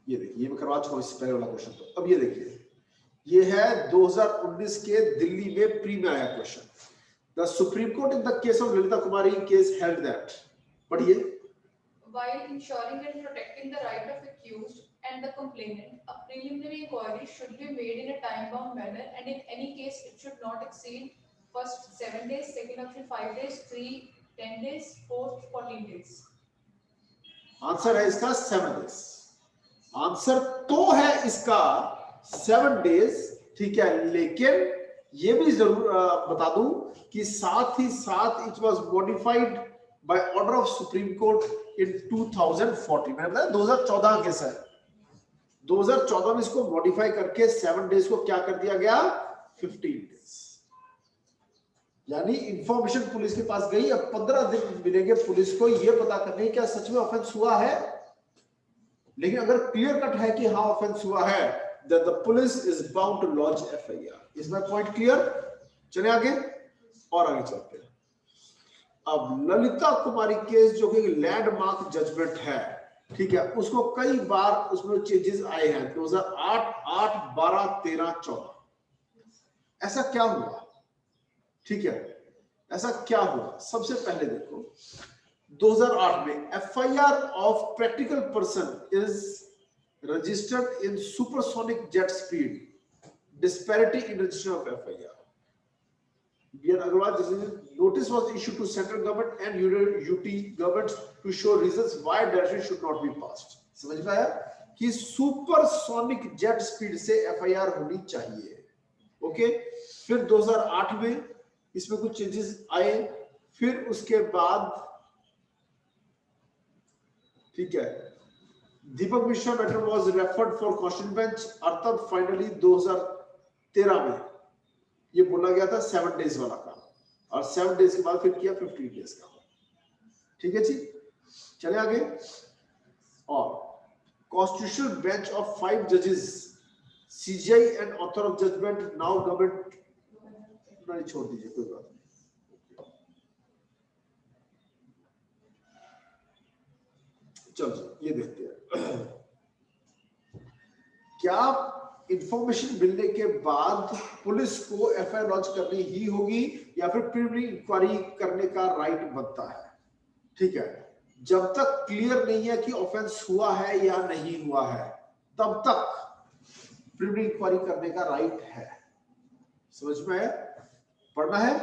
S1: ये देखिए, ये मैं करवा चुका हूं इससे पहले वाला क्वेश्चन. तो अब ये देखिए, ये है 2019 के दिल्ली में प्री में आया question. The supreme Court in the case of Lalita Kumari case held that. पढ़िए.
S2: While ensuring and protecting the right of accused and the complainant, a preliminary inquiry should be made in a time-bound manner, and in any case, it should not exceed first 7 days, second option 5 days, 3 10 days, fourth 14 days.
S1: Answer है इसका 7 days. Answer तो है इसका 7 days. ठीक है, लेकिन ये भी जरूर बता दूं कि साथ ही साथ it was modified by order of Supreme Court in 2014. मैंने बताया 2014 केस है. 2014 में इसको मॉडिफाई करके 7 days को क्या कर दिया गया? 15 days. यानी इंफॉर्मेशन पुलिस के पास गई, अब 15 दिन मिलेंगे पुलिस को ये पता करने क्या सच में ऑफेंस हुआ है. लेकिन अगर क्लियर कट है कि हाँ ऑफेंस हुआ है, then the police is bound to lodge FIR. Is my point clear? चले आगे, और आगे चलते हैं. अब ललिता कुमारी केस जो कि लैंडमार्क जजमेंट है, ठीक है, उसको कई बार उसमें चेंजेस आए हैं. 2008, 8, 12, 13, 14. ऐसा क्या हुआ? ठीक है, ऐसा क्या हुआ? सबसे पहले देखो, 2008 में FIR of practical person is registered in supersonic jet speed. Disparity in registration of FIR. B.N. Agarwal, notice was issued to central government and UT governments to show reasons why direction should not be passed. समझ में आया कि supersonic jet speed से FIR होनी चाहिए. Okay, फिर 2008 में इसमें कुछ चेंजेस आए. फिर उसके बाद, ठीक है, Deepak Mishra matter was referred for question bench, और तब फाइनली 2013 में ये बोला गया था 7 days वाला काम, और 7 days के बाद फिर किया 15 days का. ठीक है जी, चले आगे. और कॉन्स्टिट्यूशनल बेंच ऑफ 5 जजेस, CJI and author of judgment now government. नहीं, छोड़ दीजिए, कोई बात नहीं. चलो ये देखते हैं. क्या इंफॉर्मेशन मिलने के बाद पुलिस को FIR लॉन्च करनी ही होगी या फिर प्रिलिमिनरी इंक्वायरी करने का राइट बनता है? ठीक है, जब तक क्लियर नहीं है कि ऑफेंस हुआ है या नहीं हुआ है, तब तक प्रिलिमिनरी इंक्वायरी करने का राइट है. समझ में आया? पढ़ना है?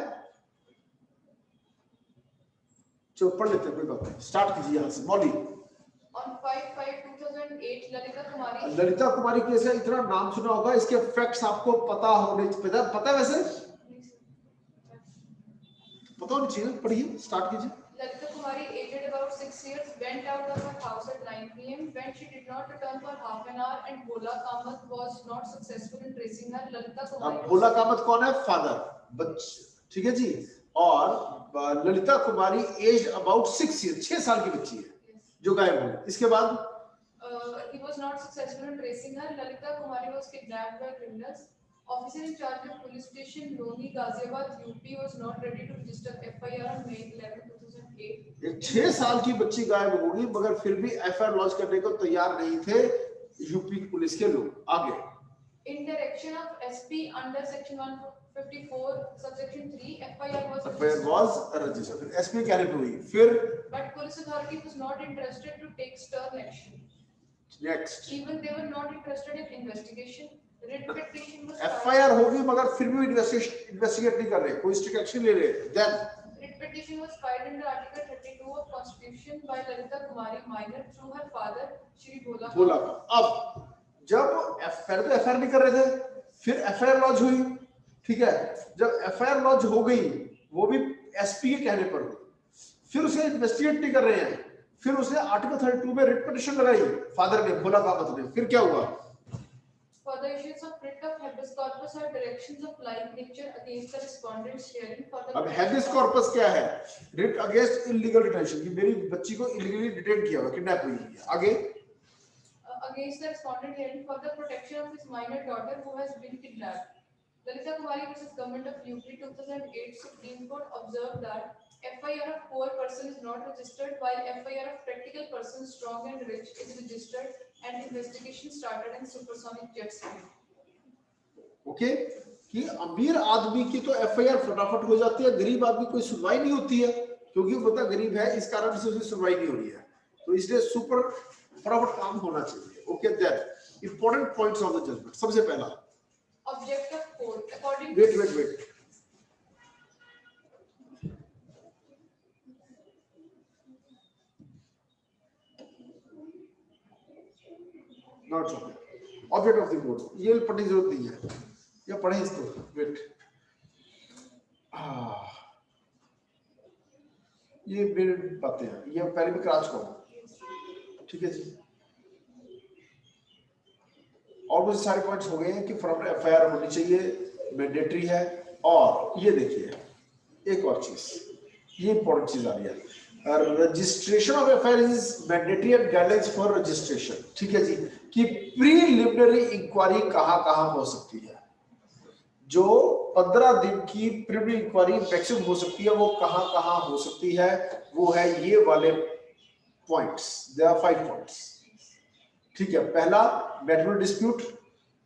S1: चलो पढ़ लेते हैं, कोई बात नहीं. स्टार्ट कीजिए यहां से. मौली.
S2: On 5/5/2008,
S1: ललिता कुमारी केस है, इतना नाम सुना होगा, इसके फैक्ट्स आपको पता है वैसे? पता होनी चाहिए. पढ़िए, स्टार्ट कीजिए.
S2: Lalita Kumari, aged about 6 years, went out of her house at 9 p.m. When she did not return for half an hour and Bhola Kamath was not successful in tracing her, Lalita Kumari.
S1: अब भोला कामत कौन है? Father, ठीक है जी। और ललिता कुमारी as about 6 year, 6 साल की बच्ची है जो गायब हुई। इसके बाद
S2: he was not successful in tracing her. Lalita Kumari was kidnapped by criminals. Officer in charge of police station Loni, Ghaziabad, UP was not ready to register FIR on May 11, 2008.
S1: एक 6 साल की बच्ची गायब हो गई मगर फिर भी एफआईआर लॉन्च करने को तैयार नहीं थे यूपी पुलिस के लोग। आगे
S2: In direction of SP under section 154 subsection 3 FIR was
S1: registered। फिर एसपी कहने पे हुई, फिर
S2: but police authority was not interested to take stern action.
S1: Next
S2: Even they were not interested in investigation. Writ petition was
S1: FIR होगी मगर फिर भी investigate नहीं कर रहे, कोई स्ट्रिक्ट एक्शन ले रहे। Then
S2: writ petition was filed under Article 32 of Constitution by Lalita Kumari minor through her father Shri Bhola.
S1: बोला अब जब पहले तो एफआईआर नहीं कर रहे थे, फिर एफआईआर लॉन्च हुई, ठीक है। जब एफआईआर लॉन्च हो गई वो भी एसपी के कहने पर हुई, फिर उसे इन्वेस्टिगेट नहीं कर रहे हैं, फिर उसने आर्टिकल 32 में रिट पिटीशन लगाई फादर ने, भोला कामत ने। फिर क्या हुआ?
S2: For the issues of writ of habeas corpus or directions of like nature against the respondents hearing for the
S1: अब habeas corpus क्या है? रिट अगेंस्ट इलीगल डिटेंशन, कि मेरी बच्ची को इलीगली डिटेन किया हुआ, किडनैप हुई है। आगे
S2: against the respondent hearing for the protection of his minor daughter who has been kidnapped. Lalita Kumari versus Government of UP 2008 Supreme Court observed that FIR of poor person is not registered while FIR of practical person strong and rich is registered and investigation started in supersonic jet speed.
S1: Okay कि अमीर आदमी की तो FIR फटाफट हो जाती है, गरीब आदमी कोई सुनवाई नहीं होती है क्योंकि वो बंदा गरीब है, इस कारण से उसकी सुनवाई नहीं हो रही है, तो इसलिए सुपर फटाफट काम होना चाहिए। Okay then important points of the judgment. सबसे पहला
S2: Object of court according to
S1: wait not okay. Object of the court ये पढ़ने की जरूरत नहीं है, या पढ़े इसको। वेट ये मेरे बातें हैं, ये पहले भी करा चुका हूं, ठीक है जी। और मुझे सारे पॉइंट्स हो गए हैं कि फॉर्म एफआईआर होनी चाहिए, मैंडेटरी है। और ये देखिए एक और चीज, ये इंपॉर्टेंट चीज आ रही है, registration of FIR is mandatory and guidelines for registration, ठीक है जी। कि प्रीलिमिनरी इंक्वायरी कहां हो सकती है, जो 15 दिन की प्रीलिमिनरी इंक्वायरी मैक्सिमम हो सकती है, वो कहां हो सकती है, वो है ये वाले पॉइंट्स। देयर आर 5 पॉइंट्स, ठीक है। पहला marital dispute,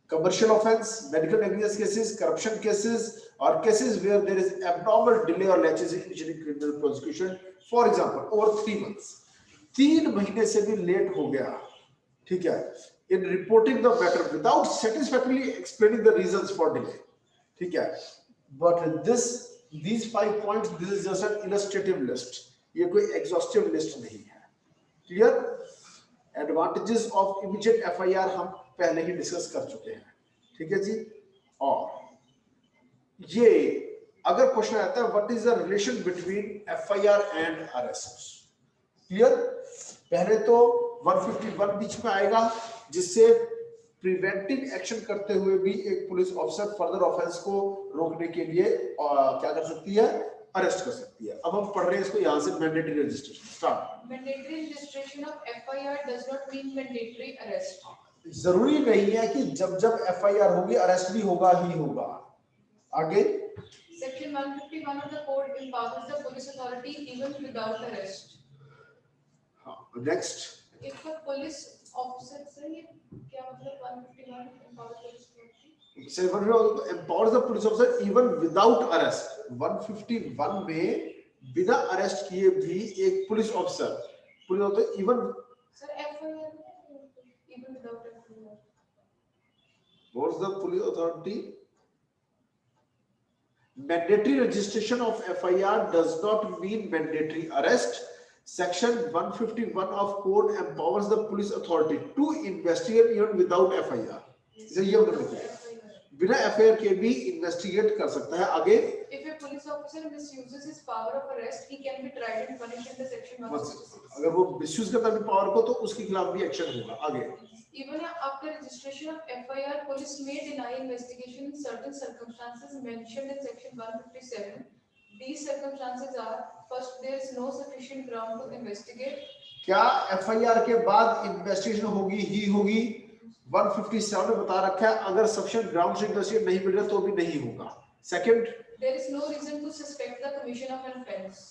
S1: commercial offence, medical negligence cases, corruption cases और cases where there is abnormal delay और laches in initiating criminal prosecution, for example over 3 months, 3 महीने से भी लेट हो गया, ठीक है, in reporting the matter without satisfactorily explaining the reasons for delay, ठीक है। but these 5 points, this is just an illustrative list, ये कोई exhaustive list नहीं है। clear? advantages of immediate FIR हम पहले ही डिस्कस कर चुके हैं, ठीक है जी। और ये अगर क्वेश्चन आता है what is the relation between FIR and arrest, clear? पहले तो 151 बीच में आएगा जिससे प्रिवेंटिव एक्शन करते हुए भी एक पुलिस ऑफिसर फर्दर ऑफेंस को रोकने के लिए क्या कर सकती है, अरेस्ट कर सकती है। अब हम पढ़ रहे हैं इसको यहाँ से, mandatory registration start.
S2: Mandatory registration of FIR does not mean mandatory arrest.
S1: जरूरी नहीं है कि जब FIR होगी अरेस्ट भी होगा ही होगा। आगे
S2: Section 151 of the code empowers the police authority even without arrest.
S1: Next
S2: If a police officer से ये क्या मतलब 151 empowers police authority?
S1: empowers the police officer even without arrest। 151 में बिना अरेस्ट किए भी एक police officer even
S2: Sir, FIR even without FIR.
S1: what's the police authority? Mandatory registration of FIR does not mean mandatory arrest। Section 151 of code empowers the police authority to investigate even without FIR। इसे ये मतलब है बिना FIR के भी investigate कर सकता है। आगे
S2: If a police officer misuses his power of arrest, he can be tried and punished under section 166.
S1: अगर वो मिसयूज करता है पावर को तो उसके खिलाफ भी एक्शन होगा। आगे
S2: Even after registration of FIR, police may deny investigation in certain circumstances mentioned in section 157. These circumstances are: first, there is no sufficient ground to investigate.
S1: क्या एफआईआर के बाद इन्वेस्टिगेशन होगी ही होगी? 157 में बता रखा है अगर सफिशिएंट ग्राउंड से इन्वेस्टिगेट नहीं मिल रहा तो भी नहीं होगा। Second,
S2: There is no reason to suspect the commission of an offence.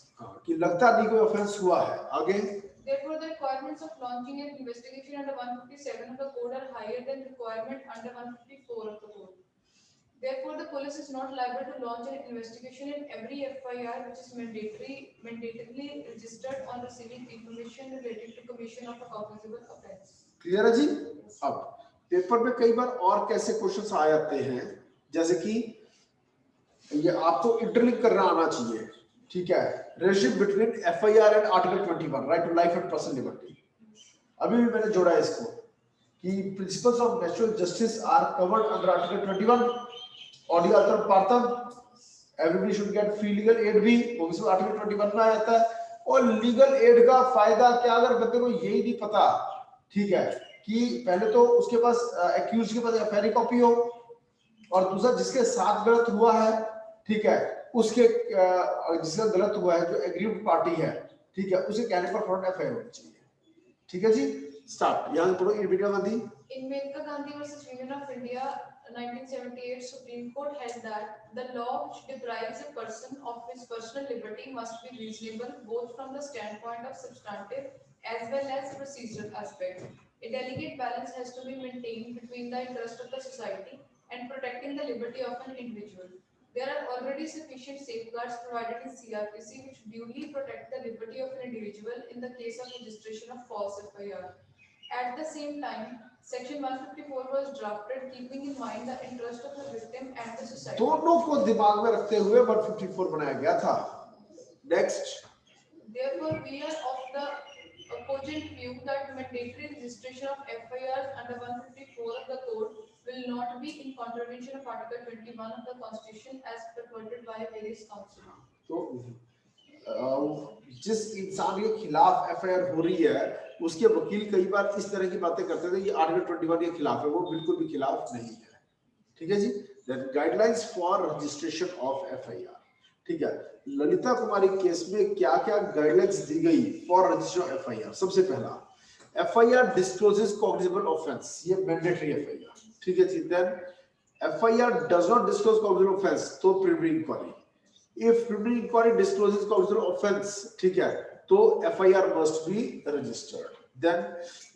S1: कि लगता नहीं कोई ऑफेंस हुआ है। आगे
S2: Therefore, the requirements of launching an investigation under 157 of the code are higher than requirement under 154 of the code. Therefore, the police is not liable to launch an investigation in every FIR which is mandatorily registered on receiving information related to commission of a cognizable offence.
S1: Clear है जी? अब paper में कई बार और कैसे questions आ जाते हैं, जैसे कि ये आपको इंटरलिंक करना आना चाहिए, ठीक है? Relationship between FIR and article 21 right to life and personal liberty. अभी भी मैंने जोड़ा है इसको कि principles of natural justice are covered under article 21। ऑडियातर पार्थम everybody should get free legal aid भी वो भी आर्टिकल 21 में आता है। और लीगल एड का फायदा क्या, अगर बंदे को यही नहीं पता, ठीक है, कि पहले तो उसके पास एक्यूज के पास एफआईआर कॉपी हो और दूसरा जिसके साथ गलत हुआ है, ठीक है, उसके जिसका गलत हुआ है जो एग्रीड पार्टी है, ठीक है, उसे कहने पर फौरन एफआईआर होनी चाहिए। ठीक है जी, स्टार्ट। यहां पढ़ो India Gandhi.
S2: In Melka Gandhi versus Union of India, 1978, Supreme Court held that the law which deprives a person of his personal liberty must be reasonable both from the standpoint of substantive as well as procedural aspect. A delicate balance has to be maintained between the interest of the society and protecting the liberty of an individual. There are already sufficient safeguards provided in CRPC which duly protect the liberty of an individual in the case of registration of false FIR. At the same time, Section 154 was drafted keeping in mind the interest of the victim and the society.
S1: दोनों को दिमाग में रखते हुए 154 बनाया गया था। Next.
S2: Therefore, we are of the opposite view that mandatory registration of FIRs under 154 of the code will not be in contravention of Article 21 of the Constitution as purported by various counsel.
S1: तो जिस इंसान के खिलाफ FIR हो रही है उसके वकील कई बार इस तरह की बातें करते थे, ये आर्टिकल 21 के खिलाफ है, वो बिल्कुल भी खिलाफ नहीं है। ठीक है जी, guidelines for registration of FIR. ठीक है, ललिता कुमारी केस में क्या क्या गाइडलाइंस दी गई फॉर रजिस्ट्रेशन ऑफ एफआईआर? सबसे पहला, एफआईआर डिस्क्लोजेस कॉग्निजेबल ऑफेंस, ये मैंडेटरी एफआईआर। ठीक है जी। Then FIR does not disclose cognizable offence, तो preliminary inquiry. If preliminary inquiry discloses cognizable offence, ठीक है, तो FIR must be registered. Then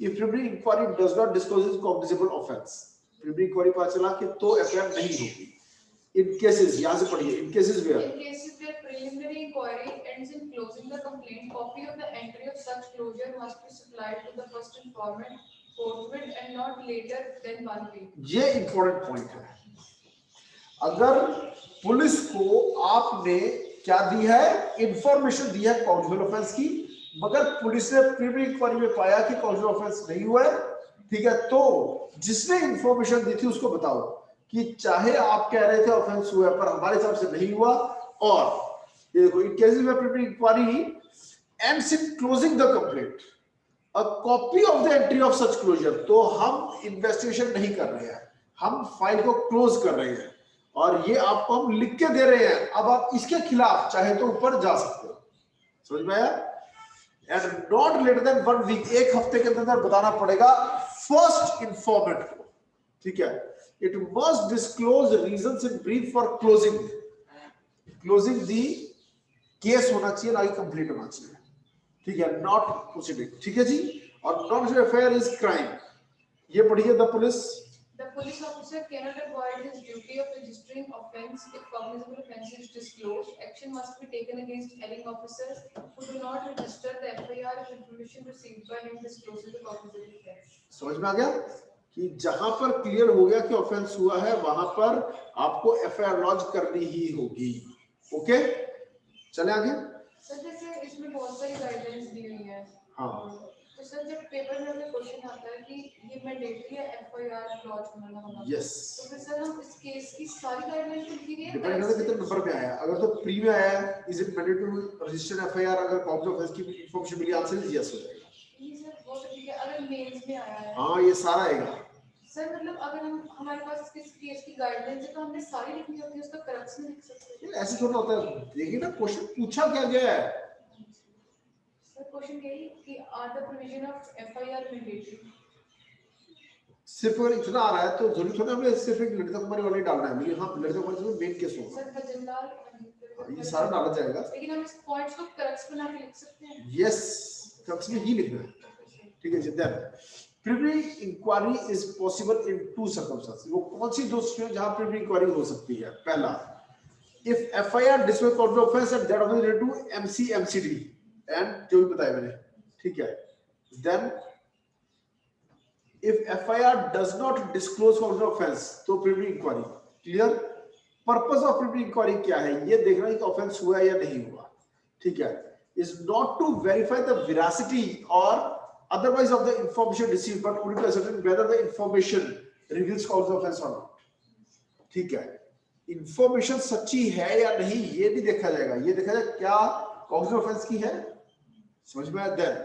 S1: if preliminary inquiry does not discloses cognizable offence, preliminary inquiry पता चला कि तो एफआईआर नहीं होगी। In cases, यहाँ से पढ़िए, in cases where
S2: preliminary inquiry ends in closing the complaint, copy of the entry of such closure must be supplied to the first informant forthwith and not later than 1 week.
S1: ये important point है। अगर police को आपने क्या दी है, information दी है cognizable offence की, मगर पुलिस ने प्रिलिमिनरी इंक्वायरी में पाया कि कॉग्निजेबल ऑफेंस नहीं हुआ है, ठीक है, तो जिसने इंफॉर्मेशन दी थी उसको बताओ कि चाहे आप कह रहे थे ऑफेंस हुआ पर हमारे हिसाब से नहीं हुआ। और ये देखो, इन केसेस में preliminary inquiry ends in closing the complaint, a copy of the entry of such closure, तो हम इन्वेस्टिगेशन नहीं कर रहे हैं, हम फाइल को क्लोज कर रहे हैं और ये आपको हम लिख के दे रहे हैं। अब आप इसके खिलाफ चाहे तो ऊपर जा सकते हो, समझ में आया? And not later than 1 week, एक हफ्ते के अंदर बताना पड़ेगा फर्स्ट इंफॉर्मेंट को। ठीक है, it must disclose reasons in brief for closing the case होना चाहिए, ना कि complete होना चाहिए। ठीक है, not proceeding। ठीक है जी। और non affair is crime, ये पढ़िए।
S2: The police officer cannot avoid his duty of registering offence if cognizable offence is disclosed. Action must be taken against erring officers who do not register the FIR if information received by him discloses the cognizable offence.
S1: समझ में आ गया कि जहां पर clear हो गया कि offence हुआ है वहां पर आपको एफआईआर लॉन्च करनी ही होगी। ओके, चले आगे।
S2: सर जैसे इसमें बहुत सारी गाइडलाइंस दी हुई हैं।
S1: हाँ,
S2: तो सर जब पेपर में हमें क्वेश्चन आता है कि ये मैंडेटरी है एफआईआर लॉन्च होना
S1: यस,
S2: तो फिर सर हम इस केस की सारी गाइडलाइंस को लिखी गई है
S1: डिपेंड करता है कितने नंबर पे आया। अगर तो प्री में आया है is it mandatory to register FIR, अगर कॉपी ऑफ की इंफॉर्मेशन मिली आंसर इज यस हो जाएगा।
S2: ये सर वो तो ठीक है अगर मेंस में आया है
S1: हाँ ये सारा आएगा।
S2: सर मतलब अगर हम हमारे पास इस केस की गाइडलाइंस है तो हमने सारी लिखनी होती है उसका करप्शन लिख सकते हैं।
S1: ये ऐसे थोड़ा होता है, देखिए ना क्वेश्चन पूछा क्या गया है।
S2: सर क्वेश्चन यही कि are the provision of FIR mandatory.
S1: सिर्फ अगर इतना आ रहा है तो जरूरी थोड़ा हमें सिर्फ एक ललिता कुमारी वाले डालना है, लेकिन हाँ ललिता कुमारी में मेन केस होगा।
S2: सर भजनलाल
S1: ये सारा डाला जाएगा,
S2: लेकिन हम इस पॉइंट्स को करेक्ट बना के लिख सकते हैं।
S1: यस करेक्ट में ही लिखना है, ठीक है जी। Then preliminary inquiry is possible in two circumstances. वो कौन सी दो सिचुएशन जहां प्रिलिमिनरी इंक्वायरी हो सकती है? पहला, if FIR disclose cause of offence at that of related to MC MCD and जो भी बताया मैंने, ठीक है। Then if FIR does not disclose cause of offense तो preliminary inquiry clear। purpose of preliminary inquiry क्या है? ये देखना है कि offense हुआ या नहीं हुआ, ठीक है। is not to verify the veracity or otherwise of the information received but only to ascertain whether the information reveals cause of offense or not, ठीक है। इंफॉर्मेशन सच्ची है या नहीं ये नहीं देखा जाएगा, ये देखा जाएगा क्या cause of offense की है, समझ में आया। then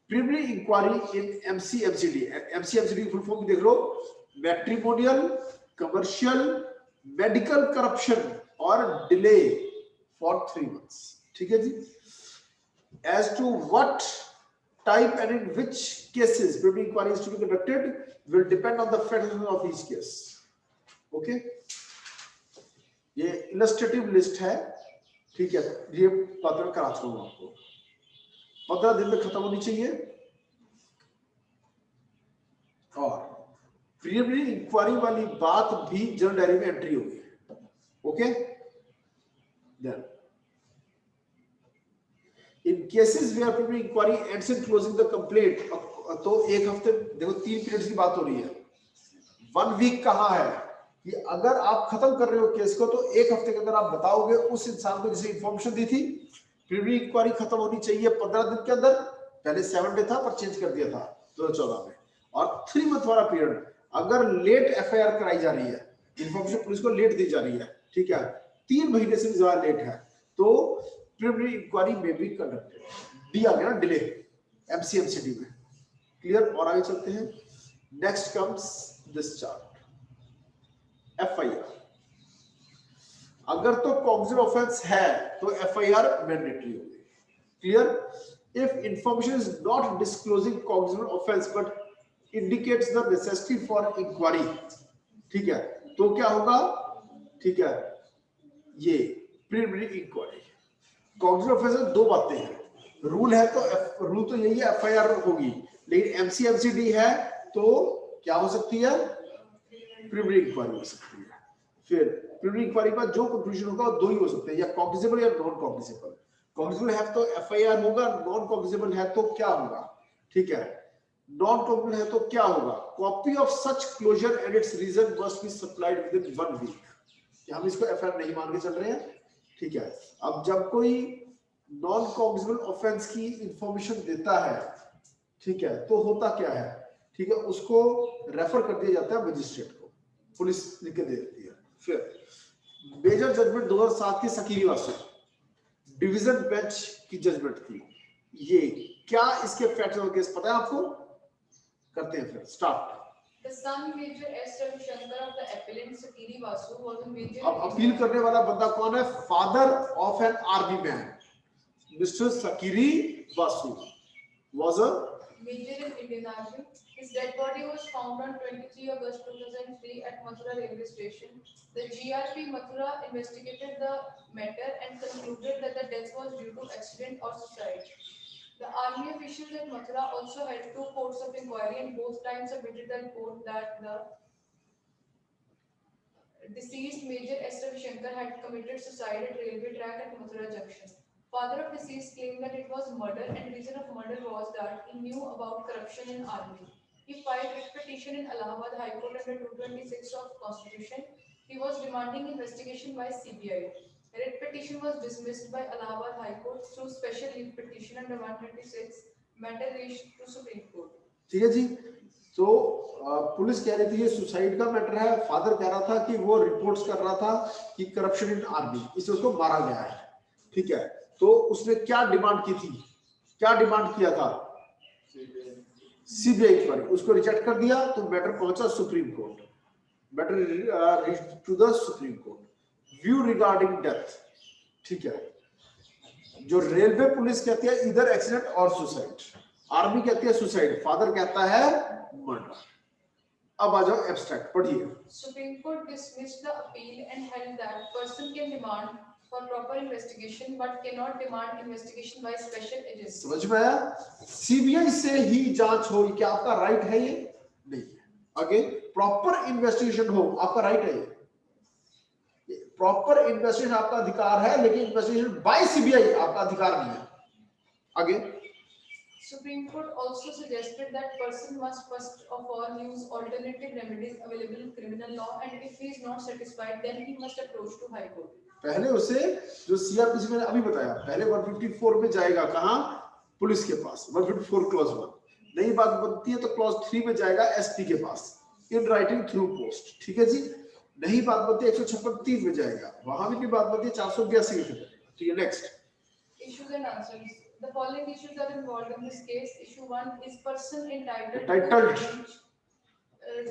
S1: preliminary inquiry in MCMCD, MCMCD की फुल फॉर्म देख लो, मैट्रिमोनियल कमर्शियल मेडिकल करप्शन और डिले फॉर 3 months, ठीक है जी। As to what type and in which cases preliminary inquiry is to be conducted will depend on the facts of each case, okay. ये illustrative list है, ठीक है। ये पत्र करा चुका हूं आपको, 15 दिन में खत्म होनी चाहिए। और प्रिलिमिनरी इंक्वायरी वाली बात भी जर्नल डायरी में एंट्री होगी, okay. Then in cases where preliminary inquiry ends in closing the complaint, तो एक हफ्ते, देखो 3 पीरियड्स की बात हो रही है। 1 वीक कहां है कि अगर आप खत्म कर रहे हो केस को तो 1 हफ्ते के अंदर आप बताओगे उस इंसान को जिसे इंफॉर्मेशन दी थी। प्रिलिमिनरी इंक्वायरी खत्म होनी चाहिए 15 दिन के अंदर, पहले 7 डे था पर चेंज कर दिया था 2014 में। और 3 मंथ वाला पीरियड, अगर लेट एफआईआर कराई जा रही है, इंफॉर्मेशन पुलिस को लेट दी जा रही है, ठीक है, 3 महीने से भी ज्यादा लेट है, तो प्रिलिमिनरी इंक्वायरी में भी कंडक्टेड दिया गया ना डिले एमसीएमसीडी में, क्लियर। और आगे चलते हैं, next comes this chart, FIR. अगर तो कॉग्निटिव ऑफेंस है तो एफआईआर मैंडेटरी होगी, clear. If information is not disclosing cognitive offence but indicates the necessity for inquiry, ठीक है, तो क्या होगा, ठीक है, ये प्रिलिमिनरी इंक्वायरी। कॉग्निटिव ऑफेंस में 2 बातें हैं, रूल है तो रूल तो यही है एफआईआर होगी, लेकिन एमसीएमसीडी है तो क्या हो सकती है, प्रिलिमिनरी इंक्वायरी हो सकती है। फिर प्रिलिमिनरी इंक्वायरी का जो कंक्लूजन होगा वो 2 ही हो सकते हैं, या कॉग्निजेबल या नॉन कॉग्निजेबल। कॉग्निजेबल है तो एफआईआर होगा, नॉन कॉग्निजेबल है तो क्या होगा, ठीक है। नॉन कॉग्निजेबल है तो क्या होगा, copy of such closure and its reason must be supplied within 1 week. हम इसको एफआईआर नहीं मान के चल रहे हैं, ठीक है। अब जब कोई नॉन कॉग्निजेबल ऑफेंस की इंफॉर्मेशन देता है, ठीक है, तो होता क्या है, ठीक है, उसको रेफर कर दिया जाता है मजिस्ट्रेट को, पुलिस लिख के दे देती है। फिर मेजर जजमेंट 2007 की सकीरी वासु डिवीजन बेंच की जजमेंट थी, ये क्या इसके फैक्ट्स और केस पता है आपको? करते हैं फिर start.
S2: The son Major S. Ravishankar of the appellant Sakiri Vasu was a major.
S1: अब अपील करने वाला बंदा कौन है? Father of an army man, mister Sakiri Vasu was a
S2: major in Indian Army. His dead body was found on 23 August 2003 at Mathura railway station. The GRP Mathura investigated the matter and concluded that the death was due to accident or suicide. The army officials at Mathura also had 2 courts of inquiry and both times submitted the report that the deceased Major S. Ravishankar had committed suicide at railway track at Mathura junction. Father of deceased claimed that it was murder and reason of murder was that he knew about corruption in army. He filed a petition in Allahabad High Court under 226 of Constitution. He was demanding investigation by CBI. Writ petition was dismissed by Allahabad High Court through special leave petition under 126 Matter reached to Supreme Court.
S1: ठीक है जी। तो police कह रही थी ये suicide का matter है, father कह रहा था कि वो रिपोर्ट्स कर रहा था कि करप्शन इन आर्मी, इससे उसको मारा गया है। ठीक है, तो उसने क्या डिमांड की थी, क्या डिमांड किया था, सीबीआई पर, उसको रिजेक्ट कर दिया, तो मैटर पहुंचा supreme court, matter to the supreme court. View regarding death, ठीक है, जो रेलवे पुलिस कहती है इधर एक्सीडेंट और सुसाइड, आर्मी कहती है सुसाइड, फादर कहता है मर्डर। अब आ जाओ एब्स्ट्रैक्ट पढ़िए।
S2: Supreme Court dismissed the appeal and held that person can demand for proper investigation but cannot demand investigation by special agency.
S1: समझ में आया? सीबीआई से ही जांच हो, क्या आपका राइट है ये? नहीं है। आगे प्रॉपर इन्वेस्टिगेशन हो, आपका राइट है ये। प्रॉपर इन्वेस्टिगेशन आपका अधिकार है, लेकिन इन्वेस्टिगेशन बाय सीबीआई आपका अधिकार नहीं है। आगे
S2: Supreme Court also suggested that person must first of all use alternative remedies available in criminal law, and if he is not satisfied, then he must approach to High Court.
S1: पहले उसे जो CrPC मैंने अभी बताया, पहले 154 में जाएगा, कहां? पुलिस के पास, 154 क्लॉज 1। नई बात बनती है तो क्लॉज 3 में जाएगा एसपी के पास, इन राइटिंग थ्रू पोस्ट। ठीक है जी। नई बात बनती है 156(3) में जाएगा, वहां भी बात बनती है 482 के फिर। ठीक है, next.
S2: Issues and answers. The following issues are involved in this case. Issue 1 is person entitled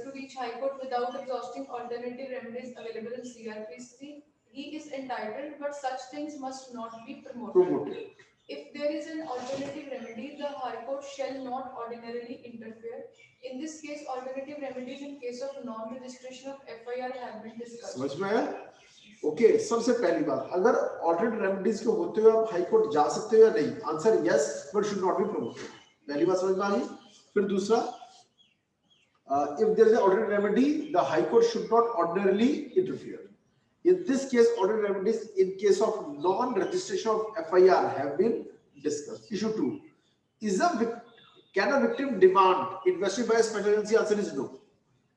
S2: to reach High Court without exhausting alternative remedies available in CRPC. He is entitled, but such things must not be promoted. If there is an alternative remedy, the High Court shall not ordinarily interfere. In this case, alternative remedies in case of non-registration of FIR have been discussed.
S1: समझ में आया? Okay, सबसे पहली बात, अगर alternate remedies के होते हुए आप हाई कोर्ट जा सकते हो या नहीं? Answer yes, but should not be promoted. पहली बात समझ में आ गई। फिर दूसरा, if there is alternate remedy, the high court should not ordinarily interfere. In this case, alternate remedies in case of non-registration of FIR have been discussed. Issue 2 is can a victim demand investigation by a special agency? Answer is no.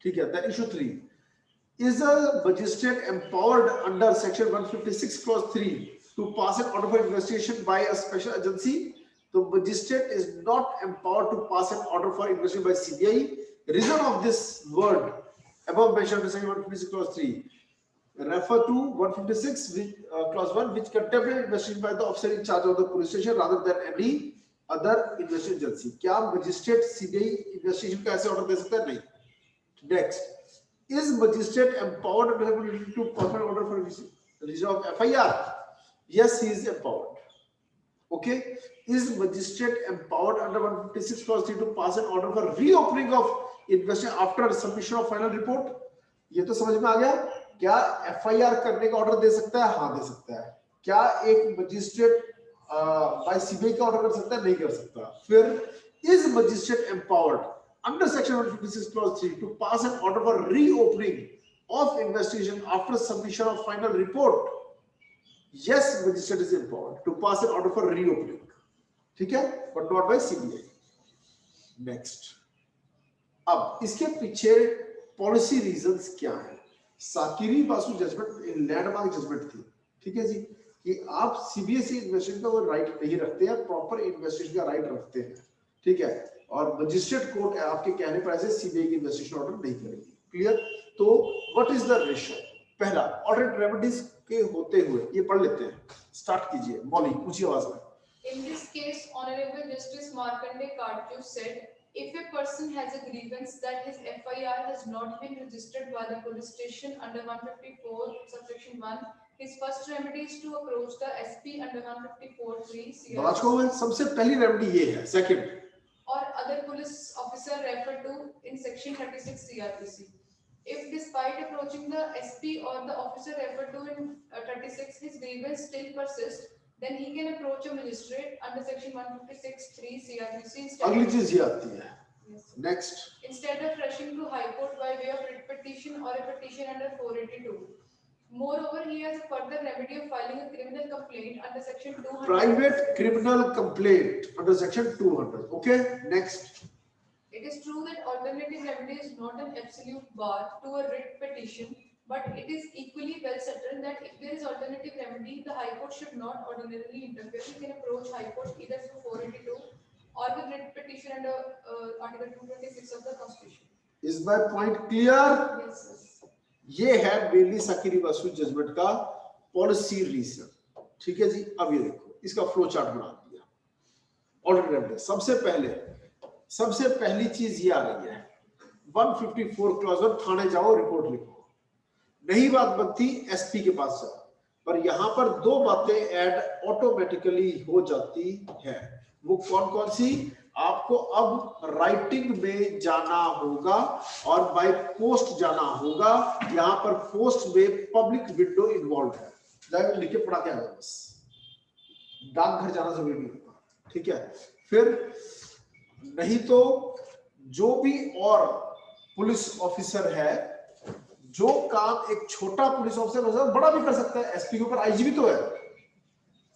S1: ठीक है। Then issue 3 is a magistrate empowered under section 156 clause 3 to pass an order for investigation by a special agency? The magistrate is not empowered to pass an order for investigation by CBI. Reason of this word above mentioned in section 156 clause 3 refer to 156 clause 1, which contemplate investigation by the officer in charge of the police station rather than any other investigation agency. क्या magistrate CBI investigation का ऐसे order दे सकता है? नहीं। Next, is magistrate empowered to perform order for revision of FIR? Yes, he is empowered. Okay. Is magistrate empowered under 156 clause 3 to pass an order for reopening of investigation after submission of final report? ये तो समझ में आ गया। क्या FIR करने का order दे सकता है? हाँ, दे सकता है। क्या एक मजिस्ट्रेट बाय सीबीआई का ऑर्डर कर सकता है? नहीं कर सकता। फिर is magistrate empowered under section 156 clause 3 to pass an order for reopening of investigation after submission of final report? Yes, magistrate is empowered to pass an order for reopening. ठीक है, but not by CBI. Next, अब इसके पीछे policy reasons क्या है? Sakiri Basu judgment landmark judgment थी। ठीक है जी, कि आप सीबीएसई इन्वेस्टिगेशन का वो राइट नहीं रखते हैं, प्रॉपर इन्वेस्टिगेशन का राइट रखते हैं। ठीक है, और मजिस्ट्रेट कोर्ट आपके कहने पर ऐसे सीबीआई की इन्वेस्टिगेशन ऑर्डर नहीं करेगी। क्लियर? तो व्हाट इज द रेशो? पहला, ऑल्टरनेट रेमेडीज के होते हुए ये पढ़ लेते हैं। स्टार्ट कीजिए मौली, ऊंची आवाज में।
S2: In this case, Honorable Justice Markandeya Katju said, if a person has a grievance that his FIR has not been registered by the police station under 154 subsection 1, his first remedy is to approach the SP under 154(3) CRPC
S1: सबसे पहली remedy ये है। Second,
S2: or other police officer referred to in section 36 CRPC. If despite approaching the SP or the officer referred to in 36 his grievance still persists, then he can approach a magistrate under section 156(3) CRPC
S1: अगली चीज ये आती है। Next,
S2: instead of rushing to High Court by way of writ petition or a petition under 482. Moreover, he has a further remedy of filing a criminal complaint under section 200.
S1: Private criminal complaint under section 200। Okay, next.
S2: It is true that alternative remedy is not an absolute bar to a writ petition, but it is equally well settled that if there is alternative remedy, the High Court should not ordinarily interfere. He can approach High Court either through 482 or with writ petition under Article 226 of the Constitution.
S1: Is my point clear?
S2: Yes, sir.
S1: ये है mainly सकीरी Vasu judgement का policy reason. ठीक है जी, अब ये देखो इसका फ्लो चार्ट बना दिया ऑर्डर रेफरेंस। सबसे पहली चीज ये आ रही है 154 क्लॉज 1, थाने जाओ रिपोर्ट लिखो। नहीं बात बनती एसपी के पास जाओ, पर यहां पर दो बातें ऐड ऑटोमेटिकली हो जाती है। वो कौन कौन सी? आपको अब राइटिंग में जाना होगा और बाय पोस्ट जाना होगा। यहां पर पोस्ट में पब्लिक विंडो इन्वॉल्व है, जाकर लिख के पढ़ा के आ जाओ बस, डाकघर जाना जरूरी नहीं होगा। ठीक है, फिर नहीं तो जो भी और पुलिस ऑफिसर है, जो काम एक छोटा पुलिस ऑफिसर बड़ा भी कर सकता है, एसपी के ऊपर आईजी भी तो है,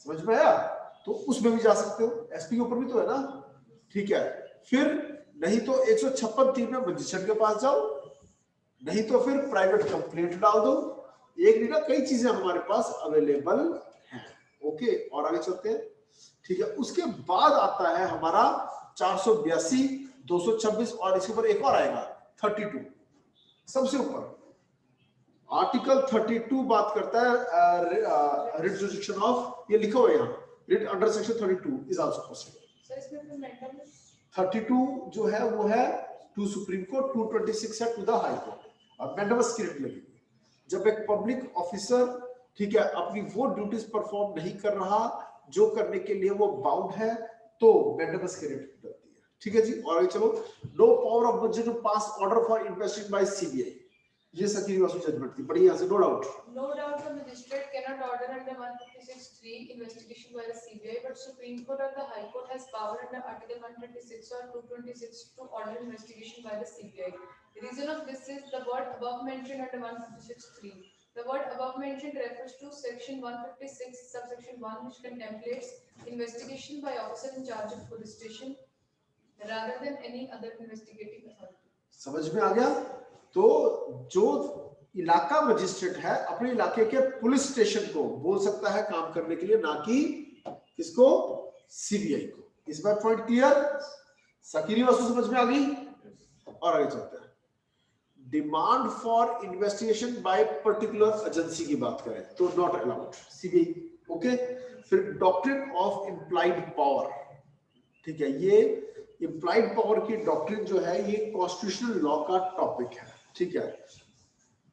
S1: समझ में आया? तो उसमें भी जा सकते हो, एसपी के ऊपर भी तो है ना। ठीक है, फिर नहीं तो 156(3) में मजिस्ट्रेट के पास जाओ, नहीं तो फिर प्राइवेट कंप्लेंट डाल दो। एक नहीं ना, कई चीजें हमारे पास अवेलेबल हैं। ओके, और आगे चलते हैं। ठीक है, उसके बाद आता है हमारा 482, 226 और इसके ऊपर एक और आएगा 32, सबसे ऊपर आर्टिकल 32 बात करता है रिट जुरिडिक्शन ऑफ, ये लिखा हुआ है यहाँ, writ under section 32 is also possible.
S2: Sir इसमें फिर मेंटल
S1: 32 जो है वो है टू सुप्रीम कोर्ट, 226 है टू द हाई कोर्ट। और मैंडेमस की रिट लगेगी जब एक पब्लिक ऑफिसर, ठीक है, अपनी वो ड्यूटीज परफॉर्म नहीं कर रहा जो करने के लिए वो बाउंड है, तो मैंडेमस की रिट लगती है। ठीक है जी, और आगे चलो। No power of magistrate to pass order for investigation by CBI, ये सकीरी वासु जजमेंट थी, पढ़िए यहां से। No doubt
S2: the magistrate cannot order under 156(3) investigation by the CBI, but Supreme Court or the High Court has power under Article 126 or 226 to order investigation by the CBI. The reason of this is the word above mentioned under 156(3). The word above mentioned refers to section 156 subsection 1, which contemplates investigation by officer in charge of police station rather than any other investigating authority.
S1: समझ में आ गया? तो जो इलाका magistrate है अपने इलाके के पुलिस स्टेशन को बोल सकता है काम करने के लिए, ना कि किसको? सीबीआई को। इस बार पॉइंट क्लियर? सकीरी वासु समझ में आ गई? और आगे चलते हैं। Demand for investigation bye particular agency की बात करें तो नॉट अलाउड, सीबीआई। ओके, फिर डॉक्ट्रिन ऑफ इम्प्लाइड पावर। ठीक है, ये इम्प्लाइड पावर की डॉक्ट्रिन जो है ये कॉन्स्टिट्यूशनल लॉ का टॉपिक है। ठीक है,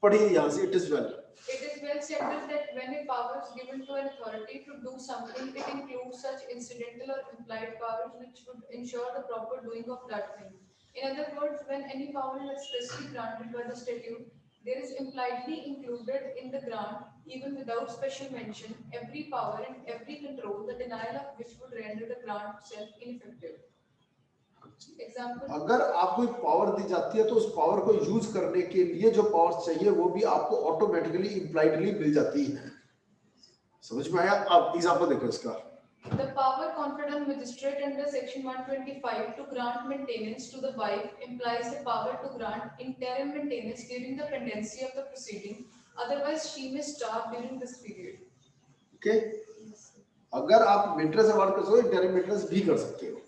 S1: पढ़िए यहां से। It is well
S2: settled that when a power is given to an authority to do something, it includes such incidental or implied powers which would ensure the proper doing of that thing. In other words, when any power is expressly granted by the statute, there is impliedly included in the grant, even without special mention, every power and every control, the denial of which would render the grant itself ineffective. Example,
S1: अगर आपको एक power दी जाती है तो उस power को use करने के लिए जो पावर्स चाहिए वो भी आपको ऑटोमेटिकली इम्प्लाइडली मिल जाती है। समझ में आया? अब एग्जांपल देखो इसका।
S2: the power conferred on magistrate under section 125 to grant maintenance to the wife implies the power to grant interim maintenance during the pendency of the proceeding, otherwise she may starve during this period.
S1: Okay, अगर आप maintenance award कर सकते हो, interim maintenance भी कर सकते हो।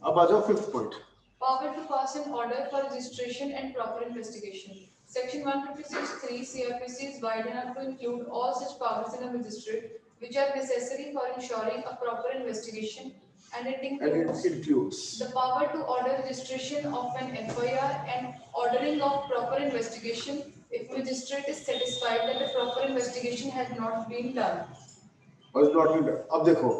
S1: अब आ जाओ fifth point.
S2: Power to pass an order for registration and proper investigation. Section 156(3) CRPC is wide enough to include all such powers in a magistrate which are necessary for ensuring a proper investigation, and it includes the power to order registration of an FIR and ordering of proper investigation if magistrate is satisfied that the proper investigation has not been done.
S1: अब देखो,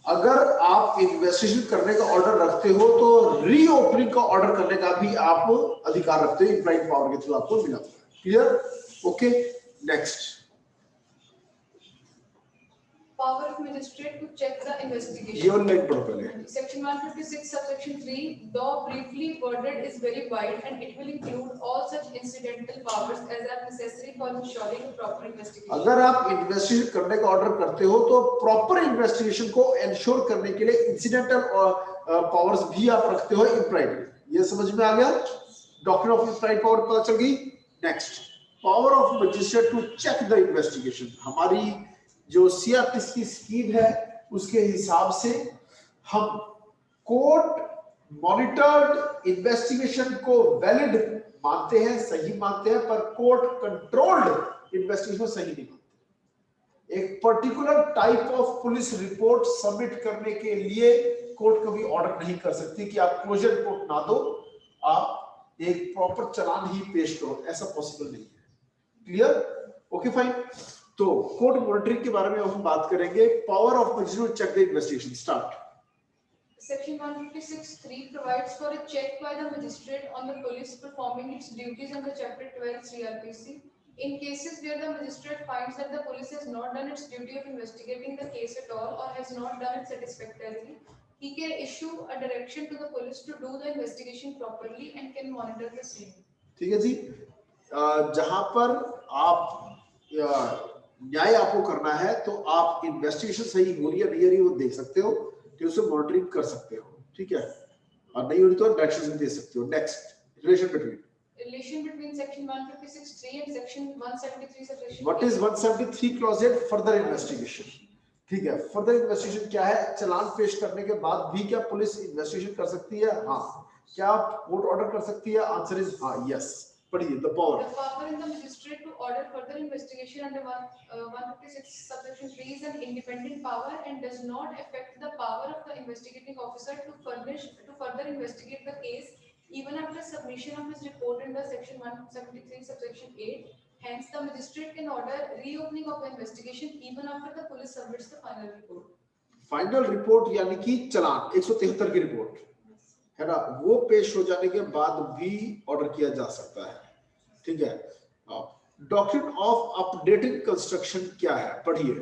S1: अगर आप investigation करने का order रखते हो तो reopening का ऑर्डर करने का भी आप अधिकार रखते हो, इम्प्लाइड पावर के थ्रू आपको मिला। Clear? Okay, next.
S2: Power of magistrate to check the
S1: ये
S2: investigation.
S1: वाली लाइन पढ़ो पहले।
S2: Section 156 subsection 3, though briefly worded, is very wide and it will include all such incidental powers as are necessary for ensuring a proper investigation.
S1: अगर आप investigation करने का order करते हो तो प्रॉपर इन्वेस्टिगेशन को एंश्योर करने के लिए इंसिडेंटल पावर्स भी आप रखते हो इम्प्लाइड। ये समझ में आ गया? डॉक्ट्रिन ऑफ इम्प्लाइड पावर पता चल गई। Next, power of magistrate to check the investigation. हमारी जो सीआरपीसी की स्कीम है उसके हिसाब से हम कोर्ट मॉनिटर्ड इन्वेस्टिगेशन को वैलिड मानते हैं, सही मानते हैं, पर कोर्ट कंट्रोल्ड इन्वेस्टिगेशन सही नहीं मानते। एक particular type of police report submit करने के लिए कोर्ट कभी ऑर्डर नहीं कर सकती कि आप क्लोजर रिपोर्ट ना दो, आप एक प्रॉपर चालान ही पेश करो, ऐसा पॉसिबल नहीं है। क्लियर? Okay fine. तो कोर्ट मॉनिटरिंग के बारे में हम बात करेंगे। Power of magistrate to check the investigation. Start.
S2: Section 156(3) provides for a check by the magistrate on the police performing its duties under Chapter 12 CRPC. In cases where the magistrate finds that the police has not done its duty of investigating the case at all or has not done it satisfactorily, he can issue a direction to the police to do the investigation properly and can monitor the same.
S1: ठीक है जी। जहां पर आप न्याय आपको करना है तो आप इन्वेस्टिगेशन सही हो रही है नहीं हो रही वो देख सकते हो, कि उसे मॉनिटरिंग कर सकते हो, ठीक है, और नहीं हो रही तो डायरेक्शंस भी दे सकते हो। Next, relation between
S2: Section 156(3) and Section 173 subsection.
S1: What is 173 clause? Further investigation. ठीक है, फर्दर इन्वेस्टिगेशन क्या है? चालान पेश करने के बाद भी क्या पुलिस इन्वेस्टिगेशन कर सकती है? हाँ। क्या कोर्ट ऑर्डर कर सकती है? आंसर इज हाँ, यस। पढ़िए। The power
S2: in the magistrate to order further investigation under 156 subsection 3 is an independent power and does not affect the power of the investigating officer to further investigate the case even after submission of his report under Section 173 subsection 8. Hence, the magistrate can order reopening of the investigation even after the police submits the final report.
S1: Final report यानी कि चालान 173 की report है ना, वो पेश हो जाने के बाद भी ऑर्डर किया जा सकता है। ठीक है। डॉक्ट्रिन ऑफ अपडेटेड कंस्ट्रक्शन क्या है? पढ़िए।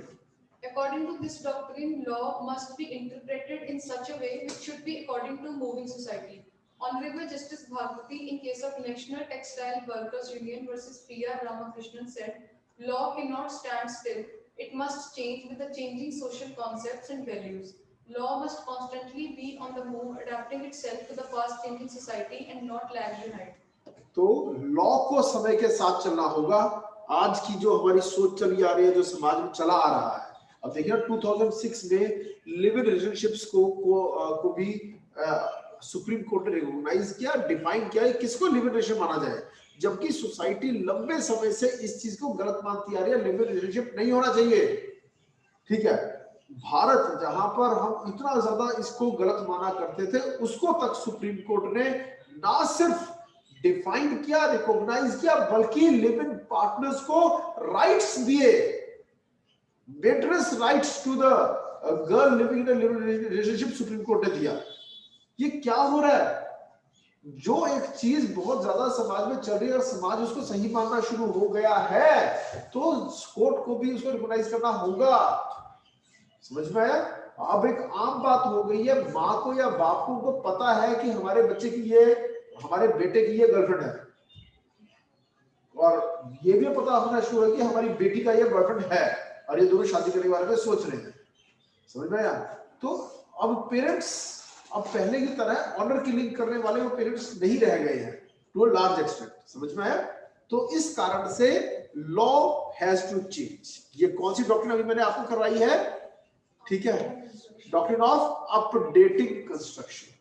S2: According to this doctrine, law must be interpreted in such a way which should be according to moving society. Honorable Justice Bhargavati, in case of National Textile Workers Union versus P.R. Ramakrishnan, said, "Law cannot stand still. It must change with the changing social concepts and values. Law must constantly be on the move, adapting itself to the fast-changing society and not lag behind."
S1: तो law को समय के साथ चलना होगा। आज की जो हमारी सोच चली आ रही है, जो समाज में चला आ रहा है, अब देखिए 2006 में लिव इन रिलेशनशिप्स को भी सुप्रीम कोर्ट ने रिकॉग्नाइज किया, डिफाइन किया है किसको लिव इन रिलेशनशिप माना जाए, जबकि सोसाइटी लंबे समय से इस चीज को गलत मानती आ रही है। लिव इन रिलेशनशिप नहीं होना चाहिए। ठीक है। भारत जहां पर हम इतना ज्यादा इसको गलत माना करते थे, उसको तक सुप्रीम कोर्ट ने ना सिर्फ डिफाइन किया, रिकॉग्नाइज किया, बल्कि लिव इन पार्टनर्स को राइट्स दिए, maintenance rights to the girl living in a live in relationship supreme court ने दिया। ये क्या हो रहा है? जो एक चीज बहुत ज्यादा समाज में चल रही है और समाज उसको सही मानना शुरू हो गया है, तो कोर्ट को भी उसको रिकॉग्नाइज करना होगा। समझ में आया? अब एक आम बात हो गई है, माँ को या बाप को उनको पता है कि हमारे बच्चे की ये, हमारे बेटे की ये गर्लफ्रेंड है, और ये भी पता होना शुरू है कि हमारी बेटी का ये बॉयफ्रेंड है, और ये दोनों शादी करने के बारे में सोच रहे हैं। समझ में आया? तो अब पेरेंट्स अब पहले की तरह ऑनर किलिंग करने वाले वो पेरेंट्स नहीं रह गए हैं टू अ लार्ज एक्सटेंट। समझ में आया? तो इस कारण से लॉ हैज टू चेंज। ये कौन सी डॉक्ट्रिन अभी मैंने आपको करवाई है? ठीक है, डॉक्ट्रिन ऑफ अपडेटिंग कंस्ट्रक्शन।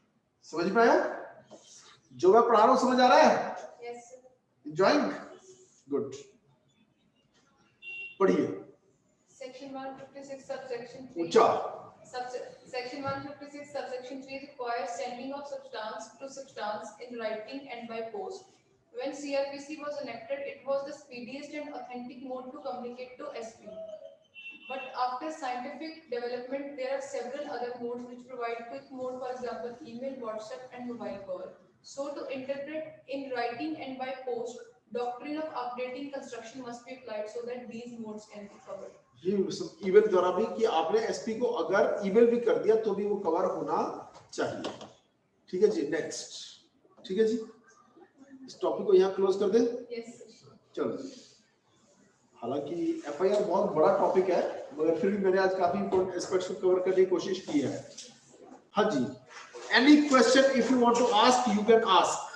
S1: समझ में आया? जो मैं पढ़ा रहा हूं समझ आ रहा है?
S2: Yes, sir.
S1: एंजॉयिंग? गुड। पढ़िए।
S2: Section 156 subsection 3.
S1: ऊंचा।
S2: Section 156 subsection 3 requires sending of substance in writing and by post. When CRPC was enacted, it was the speediest and authentic mode to communicate to SP. But after scientific development, there are several other modes which provide quick mode, for example, email, WhatsApp, and mobile call. So, to interpret in writing and by post, doctrine of updating construction must be applied so that these modes can be covered.
S1: ये email द्वारा भी कि आपने SP को अगर email भी कर दिया तो भी वो कवर होना चाहिए। ठीक है जी, नेक्स्ट। ठीक है जी, इस टॉपिक को यहाँ क्लोज कर दे।
S2: Yes, sir.
S1: चलो, हालांकि एफआईआर बहुत बड़ा टॉपिक है, मगर फिर भी मैंने आज काफी इंपॉर्टेंट एस्पेक्ट्स को कवर करने की कोशिश की है। हाँ जी, any question if you want to ask you can ask.